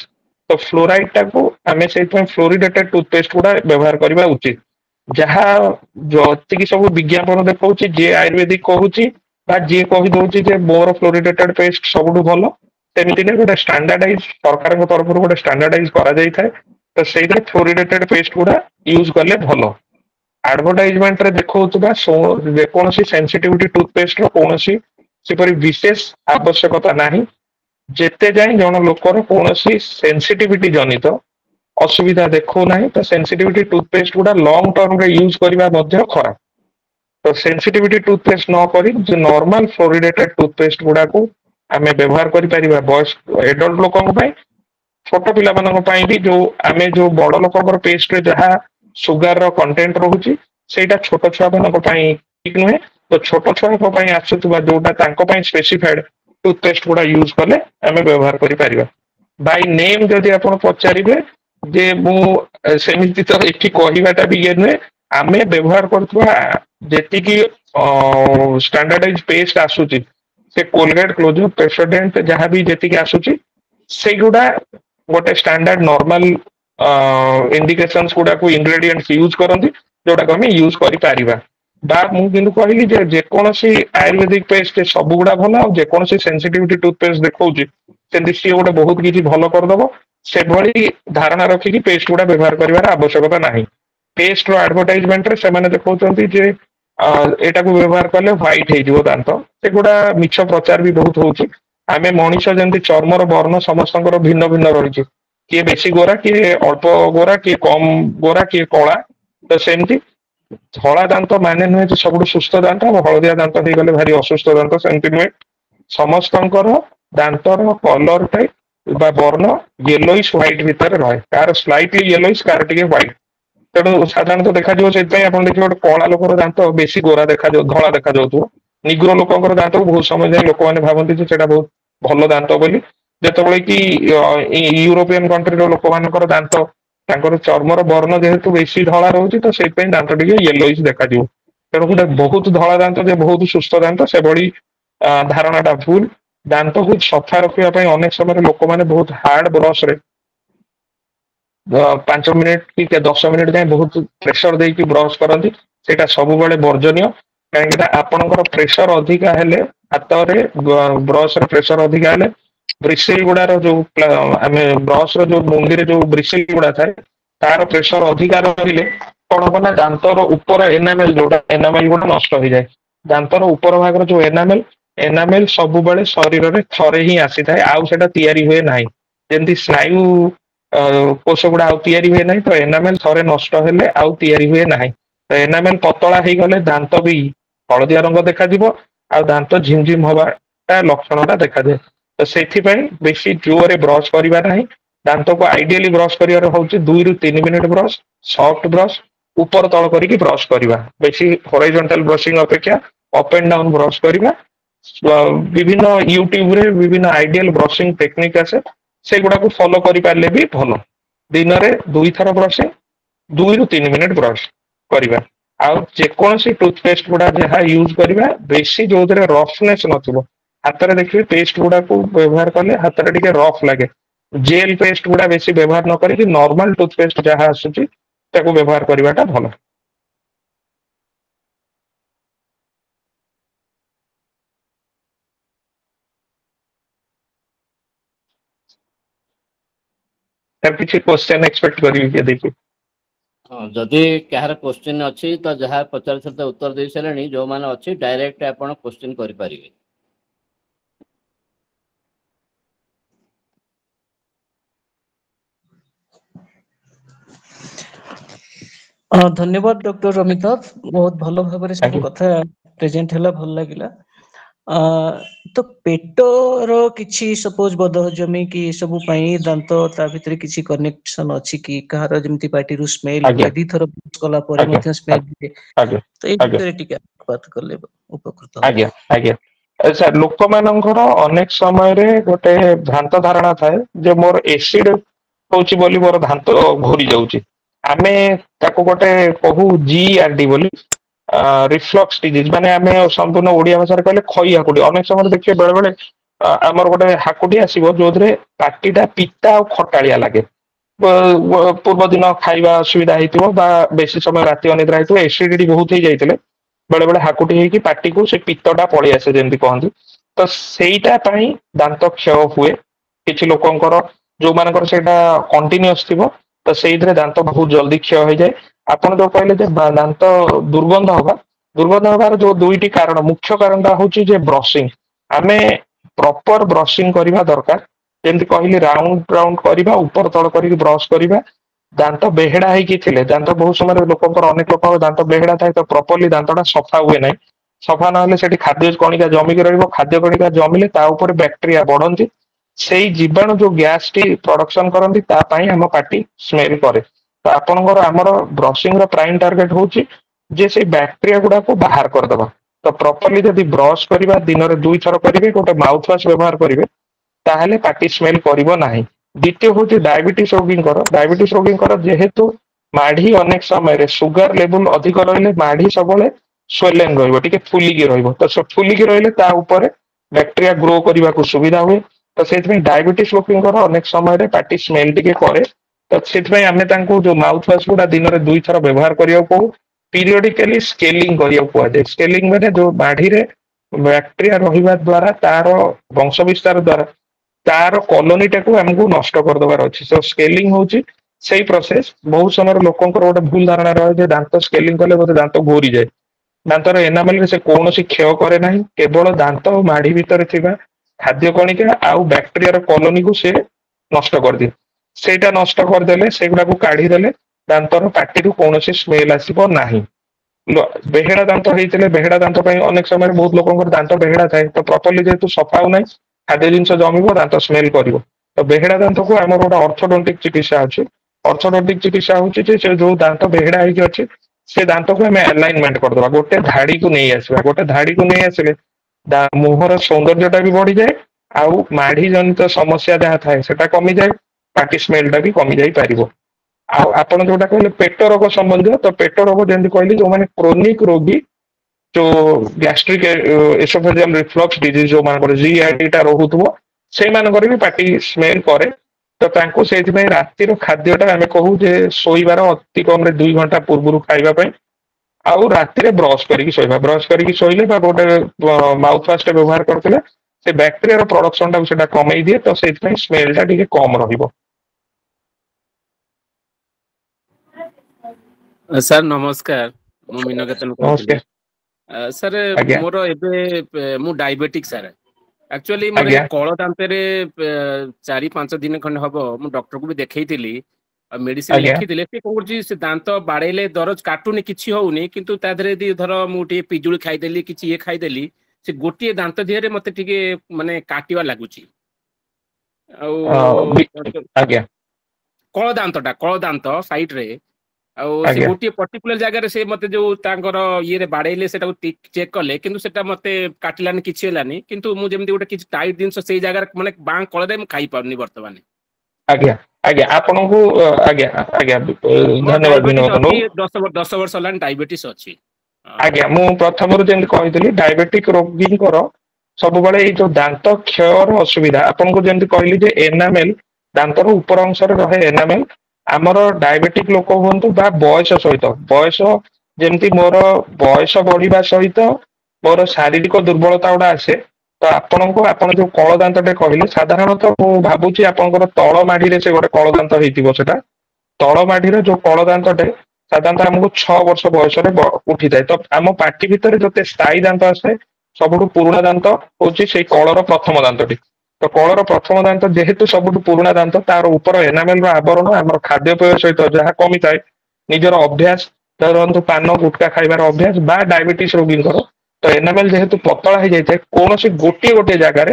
ତ ଫ୍ଲୋରାଇଡ ଟାକୁ ଆମେ ସେଇଥିପାଇଁ ଫ୍ଲୋରିଡେଟେଡ ଟୁଥପେଷ୍ଟ ଗୁଡା ବ୍ୟବହାର କରିବା ଉଚିତ। ଯାହା ଯେତିକି ସବୁ ବିଜ୍ଞାପନ ଦେଖଉଛି, ଯିଏ ଆୟୁର୍ବେଦିକ କହୁଛି ବା ଯିଏ କହି ଦଉଛି ଯେ ମୋର ଫ୍ଲୋରିଡେଟେଡ ପେଷ୍ଟ ସବୁଠୁ ଭଲ ସେମିତି ନାଇଁ, ଗୋଟେ ଷ୍ଟାଣ୍ଡାର୍ଡାଇଜ ସରକାରଙ୍କ ତରଫରୁ ଗୋଟେ ଷ୍ଟାଣ୍ଡାର୍ଡାଇଜ କରାଯାଇଥାଏ। ତ ସେଇଥିରେ ଫ୍ଲୋରିଡେଟେଡ ପେଷ୍ଟ ଗୁଡା ୟୁଜ କଲେ ଭଲ। ଆଡଭର୍ଟାଇଜମେଣ୍ଟରେ ଦେଖଉଥିବା ଯେକୌଣସି ସେନ୍ସିଟିଭିଟି ଟୁଥପେଷ୍ଟ ର କୌଣସି ସେପରି ବିଶେଷ ଆବଶ୍ୟକତା ନାହିଁ। ଯେତେ ଯାଏଁ ଜଣେ ଲୋକର କୌଣସି ସେନ୍ସିଟିଭିଟି ଜନିତ ଅସୁବିଧା ଦେଖଉନାହିଁ ତ ସେନ୍ସିଟିଭିଟି ଟୁଥପେଷ୍ଟ ଗୁଡା ଲଙ୍ଗ ଟର୍ମରେ ୟୁଜ କରିବା ମଧ୍ୟ ଖରାପ। ତ ସେନ୍ସିଟିଭିଟି ଟୁଥପେଷ୍ଟ ନ କରି ନର୍ମାଲ ଫ୍ଲୋରିଡେଟେଡ ଟୁଥପେଷ୍ଟ ଗୁଡାକୁ ଆମେ ବ୍ୟବହାର କରିପାରିବା ବୟସ ଏଡଲ୍ଟ ଲୋକଙ୍କ ପାଇଁ। ଛୋଟ ପିଲାମାନଙ୍କ ପାଇଁ ବି ଯୋଉ ଆମେ ଯୋଉ ବଡ ଲୋକଙ୍କର ପେଷ୍ଟରେ ଯାହା ସୁଗାର ର କଣ୍ଟେଣ୍ଟ ରହୁଛି ସେଇଟା ଛୋଟ ଛୁଆ ମାନଙ୍କ ପାଇଁ ଠିକ ନୁହେଁ। ତ ଛୋଟ ଛୁଆଙ୍କ ପାଇଁ ଆସୁଥିବା ଯୋଉଟା ତାଙ୍କ ପାଇଁ ସ୍ପେସିଫାଏଡ ଟୁଥପେଷ୍ଟ ଗୁଡା ୟୁଜ କଲେ ଆମେ ବ୍ୟବହାର କରିପାରିବା। ବାଇ ନେମ ଯଦି ଆପଣ ପଚାରିବେ ଯେ ମୁଁ ସେମିତି ତ ଏଠି କହିବାଟା ବି ଇଏ ନୁହେଁ। आमे व्यवहार करथुवा जेतिकी स्टैंडर्डाइज पेस्ट आसुची से कोलगेट क्लोजर पेप्सोडेंट जहाँ भी जेतिकी आसुची सेगुडा गोटे स्टैंडर्ड नॉर्मल इंडिकेशंस गुडा को इंग्रेडिएंट्स यूज करंती जोटा को हमें यूज करि पारिबा बा मु किंतु कहली जे कोनोसी आयुर्वेदिक पेस्ट सब गुडा भला जे कोनोसी सेंसिटिविटी टूथपेस्ट देखौची सेंति सी गोटे बहुत किछि भलो कर दबो से भली धारणा रखी कि पेस्ट गुडा व्यवहार करिवार आवश्यकता नाही पेस्ट रो एडवर्टाइजमेंट रे से माने देखौचंती जे एटा को व्यवहार करले व्हाइट हे जिवो दांत सेगुडा मिछ प्रचार भी बहुत होउची आमे मनीष जेंति चर्मर वर्ण समस्तଙ୍କର भिन्न भिन्न रहिଛି किए बेसी गोरा किए अल्प गोरा किए कम गोरा किए कला तो सेमती धला दांत माने नुहे जे सबुठु सुस्थ दांत और हलदिया दांत हो गले भारी असुस्थ दांत सेमती नुहे समस्तଙ୍କର दांतर कलर टाइप बा वर्ण येलोइश व्हाइट भीतर रहे कार स्लाइटली येलोइश कार टिके व्हाइट तेणु साधारणतः देखा जाओ से आप देखिए गोटे कला लोकर दांत बेसी गोरा देखा धला देखा जाऊ निग्रो लोकर दांत को बहुत समय जाए लोक मैंने भावती सेटा बहुत भल दांत बोली जेतेबेले कि यूरोपियन कंट्री रो लोक मानकर दांत तांकर चर्मर वर्ण जेहेतु बेसी धला रोची तो से दांत टिके येलोइश देखा जाऊ तेणु गोटे बहुत धला दांत जे बहुत सुस्थ दांत से भली धारणाटा भूल दांत को सफा रखा अनेक समय लोक मैंने बहुत हार्ड ब्रश रे 5 मिनिट कि 10 मिनिट जाए बहुत प्रेशर देकी ब्रश करती सेटा सब बड़े वर्जनीय कहीं आपणकर प्रेशर अधिका हेले हाथ में ब्रश प्रेशर अधिका हेले ब्रिसिल गुड़ार जो आम ब्रश जो मुंडी जो ब्रिसिल गुड़ा थाए तार प्रेशर अधिका रही कौन हम ना दांतर ऊपर एनामेल जोटा एनामेल गोटे नष्ट हो जाए दांतर ऊपर भाग जो एनामेल एनामेल सब बड़े शरीर में थरे ही आसी थाए आउ सेटा तैयारी हुए ना जमी स्नायु कोष गुड़ा आउ तैयारी हुए ना तो एनामेल थरे नष्ट हेले आउ तैयारी हुए ना तो एनामेल पतला हो गले दांत भी हलदिया रंग देखा आ दांत झिमझिम हवाटा लक्षणटा देखा जाए तो से बेसी जोरे ब्रश करवा ना दांत को आइडियली ब्रश कर 2 ରୁ 3 मिनिट ब्रश सॉफ्ट ब्रश ऊपर तल करके ब्रश करवा बेसी हॉरिजॉन्टल ब्रशिंग अपेक्षा अप एंड डाउन ब्रश करवा विभिन्न यूट्यूब रे विभिन्न आइडियल ब्रशिंग टेक्निक आसे से गुडा को फॉलो करि पारले भी भलो दिन रे 2 थर ब्रशिंग 2 ରୁ 3 मिनिट ब्रश करवा आउ जेकोसी टूथपेस्ट गुडा जहाँ यूज करवा बेसी जो रफनेस नथिबो हाथ में देखिए पेस्ट गुडा को व्यवहार कले हाथ में टिके रफ लगे जेल पेस्ट गुडा बेसी व्यवहार न करी नॉर्मल टूथपेस्ट जहाँ आसुची ताको व्यवहार करवाटा भलो तार किछि क्वेश्चन एक्सपेक्ट करी के देखि हाँ जदि कहार क्वेश्चन अच्छी तो जहाँ पचार उत्तर दे सारे जो मैंने अच्छी डायरेक्ट आप क्वेश्चन करें धन्यवाद डॉक्टर अमिताभ बहुत भल भाव सब Thank you. कथा प्रेजेंट है भल लगिला तो पेट रो किछि सपोज बदहजमी कि सब पई दांत ता भीतर किछि कनेक्शन अछि कि कहार जेमति पार्टी रु स्मेल आज्ञा। यदि थर कला परे आज्ञा। मध्य स्मेल आगे तो ए आज्ञा। विषय टिके बात करले उपकृत आज्ञा आज्ञा अच्छा लोक मानकर अनेक समय रे गोटे भ्रांत धारणा थाए जे मोर एसिड होची बोली मोर दांत घोरी जाउची आमे ताको गोटे कहू जीआरडी बोली रिफ्लक्स डिजीज माने आमे संपूर्ण ओडिया भाषा रे कहले खई हाकुटी अनेक समय देखिए बेले बेले हमर गोटे हाकुटी आसीबो जोदरे पाटीटा पिता और खटालिया लागे पूर्व दिन खाइबा असुविधा हेतिबो बा बेसी समय राति अनिद्रा हेतिबो एसिडिटी बहुत ही जाइतले बेले बेले हाकुटी हेकी पाटी को से पित्तटा पळी आसे जेमति कहंती तो सेईटा पई दांत क्षय हुए किछि लोकंकर जो मानकर सेटा कंटीन्यूअस थिबो तो सेइथरे दांत बहुत जल्दी क्षय हो जाए आपण जो कहले जे दांत दुर्गंध हबार जो दुईटी कारण मुख्य कारणटा होची जे ब्रशिंग आमे प्रॉपर ब्रशिंग करबा दरकार जेमति कहली राउंड राउंड करबा ऊपर तळ करके ब्रश करबा दांत बेहेडा हेकी थिले दांत बहुत समय लोकंकर अनेक लोक दांत बेहेडा थाए तो प्रॉपर्ली दांतटा सफा हुए नाही सफा ना हेले सेठी खाद्य कणिका जमिक रहइबो खाद्य कणिका जमिले ता ऊपर बैक्टेरिया बढ़ंती सेई जीवाणु जो गैस टी प्रोडक्शन करंती ता पई हम पार्टी स्मेल करे तो आपनकर हमर ब्रशिंग रो प्राइम टार्गेट होची जे से बैक्टेरिया गुडा को बाहर कर दबा तो प्रॉपर्ली जदी ब्रश करबा दिन रे 2 थर करिवे गोटे माउथ वाश व्यवहार करिवे ताहले पार्टी स्मेल करिवो नाही द्वितीय होची डायबिटीज रोगी जेहेतु माढ़ी अनेक समय सुगर लेवल अधिक रही माढ़ी सब स्वेलिंग रहिबो टिके फुलिकी रहिबो तो फुलिकी रहिले ता ऊपर बैक्टेरिया ग्रो करने को सुविधा हुए तो से डायबिटीज लोक अनेक समय पार्टी स्मेल टिके करे तो से आम जो माउथ वाश गुड़ा दिन में 2 थर व्यवहार करने को पीरियडिकली स्केलिंग करने स्केलिंग मैंने जो माढ़ी बैक्टेरिया रहिबा द्वारा तार वंश विस्तार द्वारा तार कॉलोनी टाक आमको नष्ट करदेवार अच्छी सो स्केलिंग होची सही प्रोसेस बहुत समय लोक गोटे भूल धारणा रहे दांत स्केलिंग कले बोधे दांत घोरी जाए दांतर एनामेल से कौन क्षय करे ना केवल दांत और माढ़ी भितर खाद्य कणिका आउ बैक्टेरिया कॉलोनी को से नष्ट कर दिए सेटा नष्ट करदे से गुड़ा काढ़ीदे दांतर पार्टी कौन स्मेल आसब ना बेहेड़ा दांत होते बेहेड़ा दांत अनेक समय बहुत लोक दांत बेहेड़ा थाए तो प्रॉपर्ली जेहेतु सफा हो ना खाद्य जिन जमिब दांत स्मेल कर तो बेहेड़ा दांत को आम गोटे ऑर्थोडोंटिक चिकित्सा अच्छी ऑर्थोडोंटिक चिकित्सा हूँ जो दांत बेहेड़ा होगी अच्छे से दांत को आम अलाइनमेंट करदे गोटे धाड़ी को नहीं आसवा गोटे धाड़ी को नहीं आसिले मुहर सौंदर्यटा भी बढ़ी जाए आउ माढ़ी जनित समस्या जहाँ थाए से कमी जाए पार्टी स्मेलटा भी कमी जाई पारिबो आपण जोटा कहले पेट रोग संबंधी तो पेट रोग जमी कहली जो मैंने क्रोनिक रोगी जो गैस्ट्रिक एसोफेजियल रिफ्लक्स डिजीज जो मान जीआईटी टा रोहुथबो से मानकर भी पार्टी स्मेल करे तो तांको सेति रातिर खाद्यटा आम कहू जे सोइबार अति कम 2 घंटा पूर्व खाइबा आउ रातिर ब्रश करके शोबा ब्रश करके शोले गोटे माउथ वाश व्यवहार करते से बैक्टेरिया प्रोडक्शन टाक कमे दिए तो से स्मेलटा टिके कम रहिबो। सर नमस्कार मु मीनकेतन कहूँ सर आज्ञा मोर एबे मु डायबिटिक सर एक्चुअली मोर आज्ञा कळ दांतरे 4-5 दिन खंड हबो मु डॉक्टर को भी देखैतिली मेडिसिन आज्ञा लिखिथिले से कोन से दांत बाड़ेले दरज काटुनी किछि होउनी किंतु ता धरे दी धर मु टी पिजुली खाइ देली किछि ये खाइ देली से गोटिए दांत दिहरे मते टिके माने काटिवा लागुची आज्ञा कळ दांत साइड रे से आज्ञा गोटे पर्टिकुलर जगह से मते जो तांकर ये रे बाड़ेले सेटा चेक कले किंतु सेटा मते काटिलानी किछि हेलानी किंतु मु जेमति गोटे किछि टाइट जिंस से जगह माने बां कळे मु खाइ पाउनी वर्तमान आज्ञा आज्ञा आपन को आज्ञा आज्ञा धन्यवाद विनोद 10 वर्ष लान डायबिटीज अछि आज्ञा मु प्रथम जेमति कहितली डायबिटिक रोगींकर सब बळे ए जो दांत क्षयर असुविधा आपन को जेमति कहली जे एनामेल दांतर ऊपर अंश रे रहे एनामेल आमर डायबिटिक लोक हूँ बयस सहित बयस जमती मोर बयस बढ़ा सहित मोर शारीरिक दुर्बलता गुड़ा आसे तो आपण को आप जो कल दांतटे कहले साधारणतः मु भावुची आपंकर तल माढ़ी से गोटे कल दांत होता तल माढ़ी जो कल दांतटे साधारणतः आमको 6 वर्ष बयस उठी जाए तो आम पार्टी भितर जो स्थायी दांत आसे सबुठ पुराणा दांत हूँ से कलर प्रथम दांतटी तो कलर प्रथम दांत जेहेतु सबुठ पुराणा दांत तार ऊपर एनामेल आवरण आम खाद्यपेय सहित जहाँ कमी थाए निजर अभ्यास धरतु पान गुटका खाइबार अभ्यास बा डायबिटीज रोगींकर तो एनामेल जेहेतु पतला हो जाए कौन गोटे गोटे जगार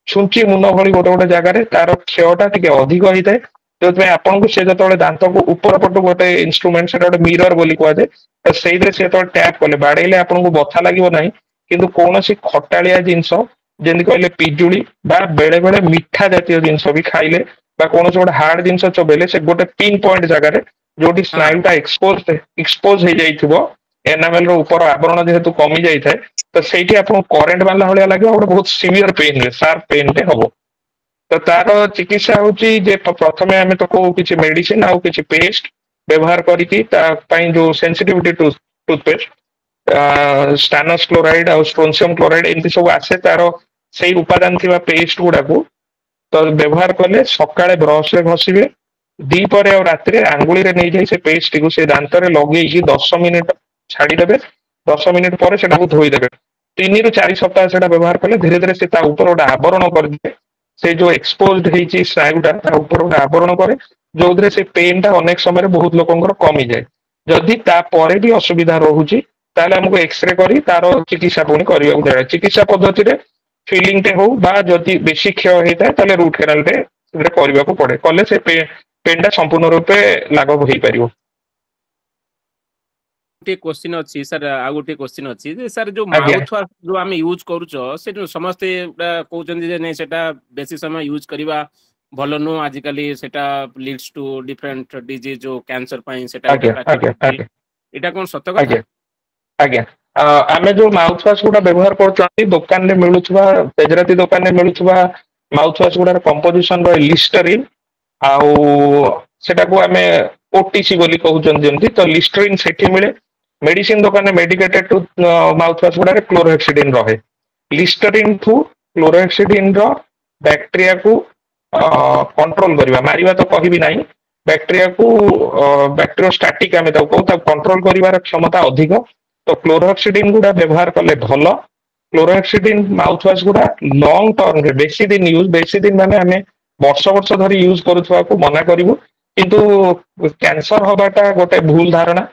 छुंची मुन भली गोटे गोटे जगार तार क्षयटा टिके अधिक होता है जो आपको से जो दांत को ऊपर पटु गोटे इन्स्ट्रुमेंट से गोटे मिरर बोली कहुए तो से टैप कले बाड़े आपको बथा लगे ना कि कौन खटालिया जिनस जमी कहले पिजुली बेले बेले मीठा जातीय जिनस भी खाइले कौन गोटे हार्ड जिनस चबेले से गोटे पिन पॉइंट जगार जो स्नायुटा एक्सपोज हो जाइथिबो एनामेल ऊपर आवरण जेहेतु कमी जाए तो सही आपको करेन्ट मारला भाया लगे गोटे बहुत सीवियर पेन शार्प पेन टे हम तो तार चिकित्सा होची प्रथम आम तो कहू कि मेडिसिन आउ कि पेस्ट व्यवहार करके जो सेंसिटिविटी टूथपेस्ट स्टानस क्लोराइड और स्ट्रोनशियम क्लोराइड एमती सब आसे तार से उपादान थी पेस्ट गुड़ा को तो व्यवहार कले सकाଳେ ब्रश रे घसीबे दीपरे और रात आंगुली रे नहीं जाई से पेस्ट को से दांत रे लगे 10 मिनिट छाड़ीदेवे 10 मिनिट पर से धोईदेवे 3 ରୁ 4 सप्ताह से व्यवहार कले धीरे धीरे से ऊपर गोटे आवरण कर से जो एक्सपोज होती स्नायुटा ऊपर गोटे आवरण करे जो से पेन टा अनेक समय बहुत लोक कमी जाए जदि तापर भी असुविधा रोचे ताले हमको एक्सरे करी तार चिकित्सा पुणी करने चिकित्सा पद्धति रे फिलिंग टे हो जदि बेसी क्षय होता है ताले रूट केनाल टे करने को पड़े कले से पेन टा संपूर्ण रूपे लाघव हो पार क्वेश्चन अच्छी सर आउ गोटे क्वेश्चन अच्छी सर जो माउथ वाश जो आम यूज करूछ से समस्ते कहते नहीं सेटा बेसी समय यूज करवा ଭଲ ନୁହଁ ଆଜିକାଲି ସେଟା ଲିଡ୍ସ ଟୁ ଡିଫରେଣ୍ଟ ଡିଜିଜ ଯୋଉ କ୍ୟାନ୍ସର ପାଇଁ ସେଟା ଗୋଟେ ଆଜ୍ଞା ଆଜ୍ଞା classified ଆଜ୍ଞା ଏଇଟା କଣ ସତ କଥା? ଆଜ୍ଞା ଆଜ୍ଞା ଆମେ ଯୋଉ ମାଉଥ ୱାଶ ଗୁଡା ବ୍ୟବହାର କରୁଛନ୍ତି ଦୋକାନରେ ମିଳୁଥିବା ତେଜରାତି ଦୋକାନରେ ମିଳୁଥିବା ମାଉଥ ୱାଶ ଗୁଡାର କମ୍ପୋଜିସନ ର ଲିଷ୍ଟରିନ୍ ଆଉ ସେଟାକୁ ଆମେ ଓଟିସି ବୋଲି କହୁଛନ୍ତି ଯେମିତି ତ ଲିଷ୍ଟରିନ୍ ସେଠି ମିଳେ ମେଡିସିନ ଦୋକାନରେ ମେଡିକେଟେଡ ଟୁ ମାଉଥ ୱାଶ ଗୁଡାରେ କ୍ଲୋରୋହେକ୍ସିଡିନ୍ ରହେ ଲିଷ୍ଟରିନ୍ ଠୁ କ୍ଲୋରୋହେକ୍ସିଡିନ୍ ର ବ୍ୟାକ୍ଟେରିଆକୁ କଣ୍ଟ୍ରୋଲ କରିବା ମାରିବା ତ କହିବି ନାହିଁ ବ୍ୟାକ୍ଟେରିଆକୁ ବ୍ୟାକ୍ଟେରିଓଷ୍ଟାଟିକ୍ ଆମେ ତାକୁ କହୁ ତାକୁ କଣ୍ଟ୍ରୋଲ କରିବାର କ୍ଷମତା ଅଧିକ ତ କ୍ଲୋରୋହେକ୍ସିଡିନ୍ ଗୁଡା ବ୍ୟବହାର କଲେ ଭଲ କ୍ଲୋରୋହେକ୍ସିଡିନ୍ ମାଉଥ ୱାଶ ଗୁଡା ଲଙ୍ଗ ଟର୍ମରେ ବେଶୀ ଦିନ ବେଶୀ ଦିନ ମାନେ ଆମେ ବର୍ଷ ବର୍ଷ ଧରି ୟୁଜ କରୁଥିବାକୁ ମନା କରିବୁ କିନ୍ତୁ କ୍ୟାନ୍ସର ହବାଟା ଗୋଟେ ଭୁଲ ଧାରଣା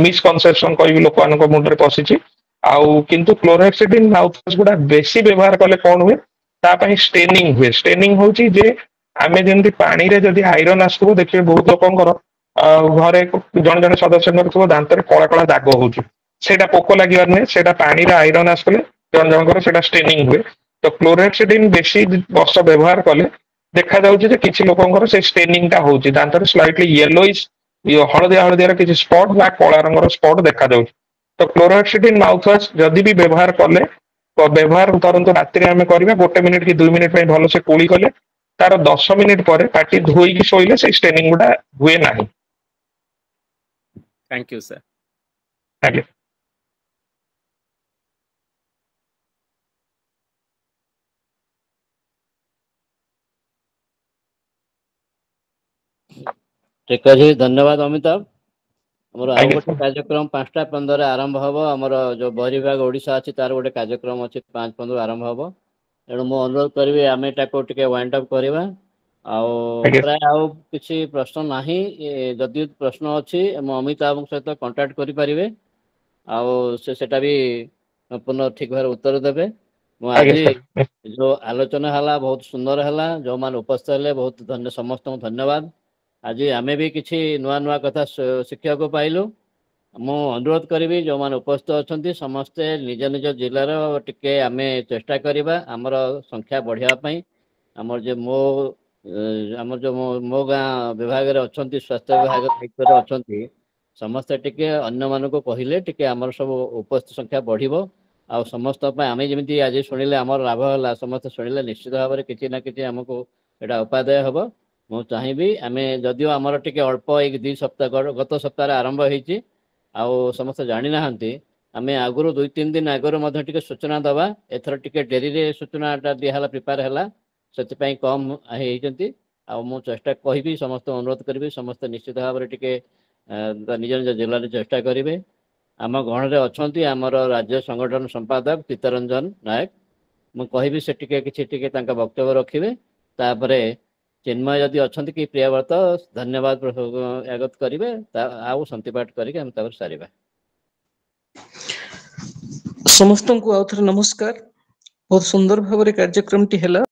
ମିସକନସେପସନ କହିବି ଲୋକମାନଙ୍କ ମୁଣ୍ଡରେ ପଶିଛି ଆଉ କିନ୍ତୁ କ୍ଲୋରୋହେକ୍ସିଡିନ୍ ମାଉଥ ୱାଶ ଗୁଡା ବେଶୀ ବ୍ୟବହାର କଲେ କଣ ହୁଏ ତା ପାଇଁ ଷ୍ଟେନିଂ ହୁଏ ଷ୍ଟେନିଂ ହଉଛି ଯେ ଆମେ ଯେମିତି ପାଣିରେ ଯଦି ଆଇରନ୍ ଆସୁଥିବ ଦେଖିବେ ବହୁତ ଲୋକଙ୍କର ଘରେ ଜଣେ ଜଣେ ସଦସ୍ୟଙ୍କର ଥିବ ଦାନ୍ତରେ କଳା କଳା ଦାଗ ହଉଛି ସେଇଟା ପୋକ ଲାଗିବାର ନୁହେଁ ସେଇଟା ପାଣିରେ ଆଇରନ୍ ଆସିଲେ ଜଣ ଜଣଙ୍କର ସେଇଟା ଷ୍ଟେନିଂ ହୁଏ ତ କ୍ଲୋରୋହେକ୍ସିଡିନ୍ ବେଶୀ ବର୍ଷ ବ୍ୟବହାର କଲେ ଦେଖାଯାଉଛି ଯେ କିଛି ଲୋକଙ୍କର ସେଇ ଷ୍ଟେନିଂ ଟା ହଉଛି ଦାନ୍ତରେ ସ୍ଲାଇଟଲି ୟେଲୋଇସ୍ ହଳଦିଆ ହଳଦିଆର କିଛି ସ୍ପଟ ବା କଳା ରଙ୍ଗର ସ୍ପଟ ଦେଖାଯାଉଛି ତ କ୍ଲୋରୋହେକ୍ସିଡିନ୍ ମାଉଥ ୱାଶ ଯଦି ବି ବ୍ୟବହାର କଲେ ବ୍ୟବହାର କରନ୍ତୁ ରାତିରେ ଆମେ କରିବା 1 ମିନିଟ କି 2 ମିନିଟ ପାଇଁ ଭଲସେ କୁଳି କଲେ ତାର 10 ମିନିଟ ପରେ ପାଟି ଧୋଇକି ଶୋଇଲେ ସେଇ ଷ୍ଟେନିଂ ଗୁଡା ହୁଏ ନାହିଁ ଥ୍ୟାଙ୍କ ୟୁ ସାର୍। ଆଜ୍ଞା ଠିକ ଅଛି ଧନ୍ୟବାଦ ଅମିତାଭ ଆମର ଆଉ ଆଜ୍ଞା ଗୋଟେ କାର୍ଯ୍ୟକ୍ରମ 5ଟା 15 ଆରମ୍ଭ ହବ ଆମର ଯୋଉ ବହିର୍ବିଭାଗ ଓଡିଶା ଅଛି ତାର ଗୋଟେ କାର୍ଯ୍ୟକ୍ରମ ଅଛି 5-15 ଆରମ୍ଭ ହବ ତେଣୁ ମୁଁ ଅନୁରୋଧ କରିବି ଆମେ ତାକୁ ଟିକେ ୱାଇଣ୍ଡ ଅପ୍ କରିବା ଆଉ ଆଜ୍ଞା ପ୍ରାୟ ଆଉ କିଛି ପ୍ରଶ୍ନ ନାହିଁ ଯଦି ପ୍ରଶ୍ନ ଅଛି ମୁଁ ଅମିତାଭଙ୍କ ସହିତ କଣ୍ଟାକ୍ଟ କରିପାରିବେ ଆଉ ସେଟା ବି ସମ୍ପୂର୍ଣ୍ଣ ଠିକ ଭାବରେ ଉତ୍ତର ଦେବେ ମୁଁ ଆଜ୍ଞା ଆଜି ସାର୍ ଯୋଉ ଆଲୋଚନା ହେଲା ବହୁତ ସୁନ୍ଦର ହେଲା ଯୋଉମାନେ ଉପସ୍ଥିତ ହେଲେ ବହୁତ ସମସ୍ତଙ୍କୁ ଧନ୍ୟବାଦ ଆଜି ଆମେ ବି କିଛି ନୂଆ ନୂଆ କଥା ଶିଖିବାକୁ ପାଇଲୁ ମୁଁ ଅନୁରୋଧ କରିବି ଯୋଉମାନେ ଉପସ୍ଥିତ ଅଛନ୍ତି ସମସ୍ତେ ନିଜ ନିଜ ଜିଲ୍ଲାର ଟିକେ ଆମେ ଚେଷ୍ଟା କରିବା ଆମର ସଂଖ୍ୟା ବଢିବା ପାଇଁ ଆମର ଯେ ଆମର ଯୋଉ ମୋ ଗାଁ ବିଭାଗରେ ଅଛନ୍ତି ସ୍ୱାସ୍ଥ୍ୟ ବିଭାଗ ଦାୟିତ୍ୱରେ ଅଛନ୍ତି ସମସ୍ତେ ଟିକେ ଅନ୍ୟମାନଙ୍କୁ କହିଲେ ଟିକେ ଆମର ସବୁ ଉପସ୍ଥିତ ସଂଖ୍ୟା ବଢିବ ଆଉ ସମସ୍ତ ପାଇଁ ଆମେ ଯେମିତି ଆଜି ଶୁଣିଲେ ଆମର ଲାଭ ହେଲା ସମସ୍ତେ ଶୁଣିଲେ ନିଶ୍ଚିତ ଭାବରେ କିଛି ନା କିଛି ଆମକୁ ଏଇଟା ଉପାଦେୟ ହବ ମୁଁ ଚାହିଁବି ଆମେ ଯଦିଓ ଆମର ଟିକେ ଅଳ୍ପ 1-2 ସପ୍ତାହ ଗତ ସପ୍ତାହରେ ଆରମ୍ଭ ହେଇଛି ଆଉ ସମସ୍ତେ ଜାଣିନାହାନ୍ତି ଆମେ ଆଗରୁ 2-3 ଦିନ ଆଗରୁ ମଧ୍ୟ ଟିକେ ସୂଚନା ଦେବା ଏଥର ଟିକେ ଡେରିରେ ସୂଚନାଟା ଦିଆହେଲା ପ୍ରିପେୟାର ହେଲା ସେଥିପାଇଁ କମ୍ ହେଇଛନ୍ତି ଆଉ ମୁଁ ଚେଷ୍ଟା କହିବି ସମସ୍ତଙ୍କୁ ଅନୁରୋଧ କରିବି ସମସ୍ତେ ନିଶ୍ଚିତ ଭାବରେ ଟିକେ ନିଜ ନିଜ ଜିଲ୍ଲାରେ ଚେଷ୍ଟା କରିବେ ଆମ ଗଣରେ ଅଛନ୍ତି ଆମର ରାଜ୍ୟ ସଂଗଠନ ସମ୍ପାଦକ ଚିତ୍ତରଞ୍ଜନ ନାୟକ ମୁଁ କହିବି ସେ ଟିକେ ତାଙ୍କ ବକ୍ତବ୍ୟ ରଖିବେ ତାପରେ ଚିନ୍ମୟ ଯଦି ଅଛନ୍ତି କି ପ୍ରିୟବ୍ରତ ଧନ୍ୟବାଦ ଆଗତ କରିବେ ଆଉ ସନ୍ତିପାଠ କରିକି ଆମେ ତାପରେ ସାରିବା ସମସ୍ତଙ୍କୁ ଆଉ ଥରେ ନମସ୍କାର ବହୁତ ସୁନ୍ଦର ଭାବରେ କାର୍ଯ୍ୟକ୍ରମଟି ହେଲା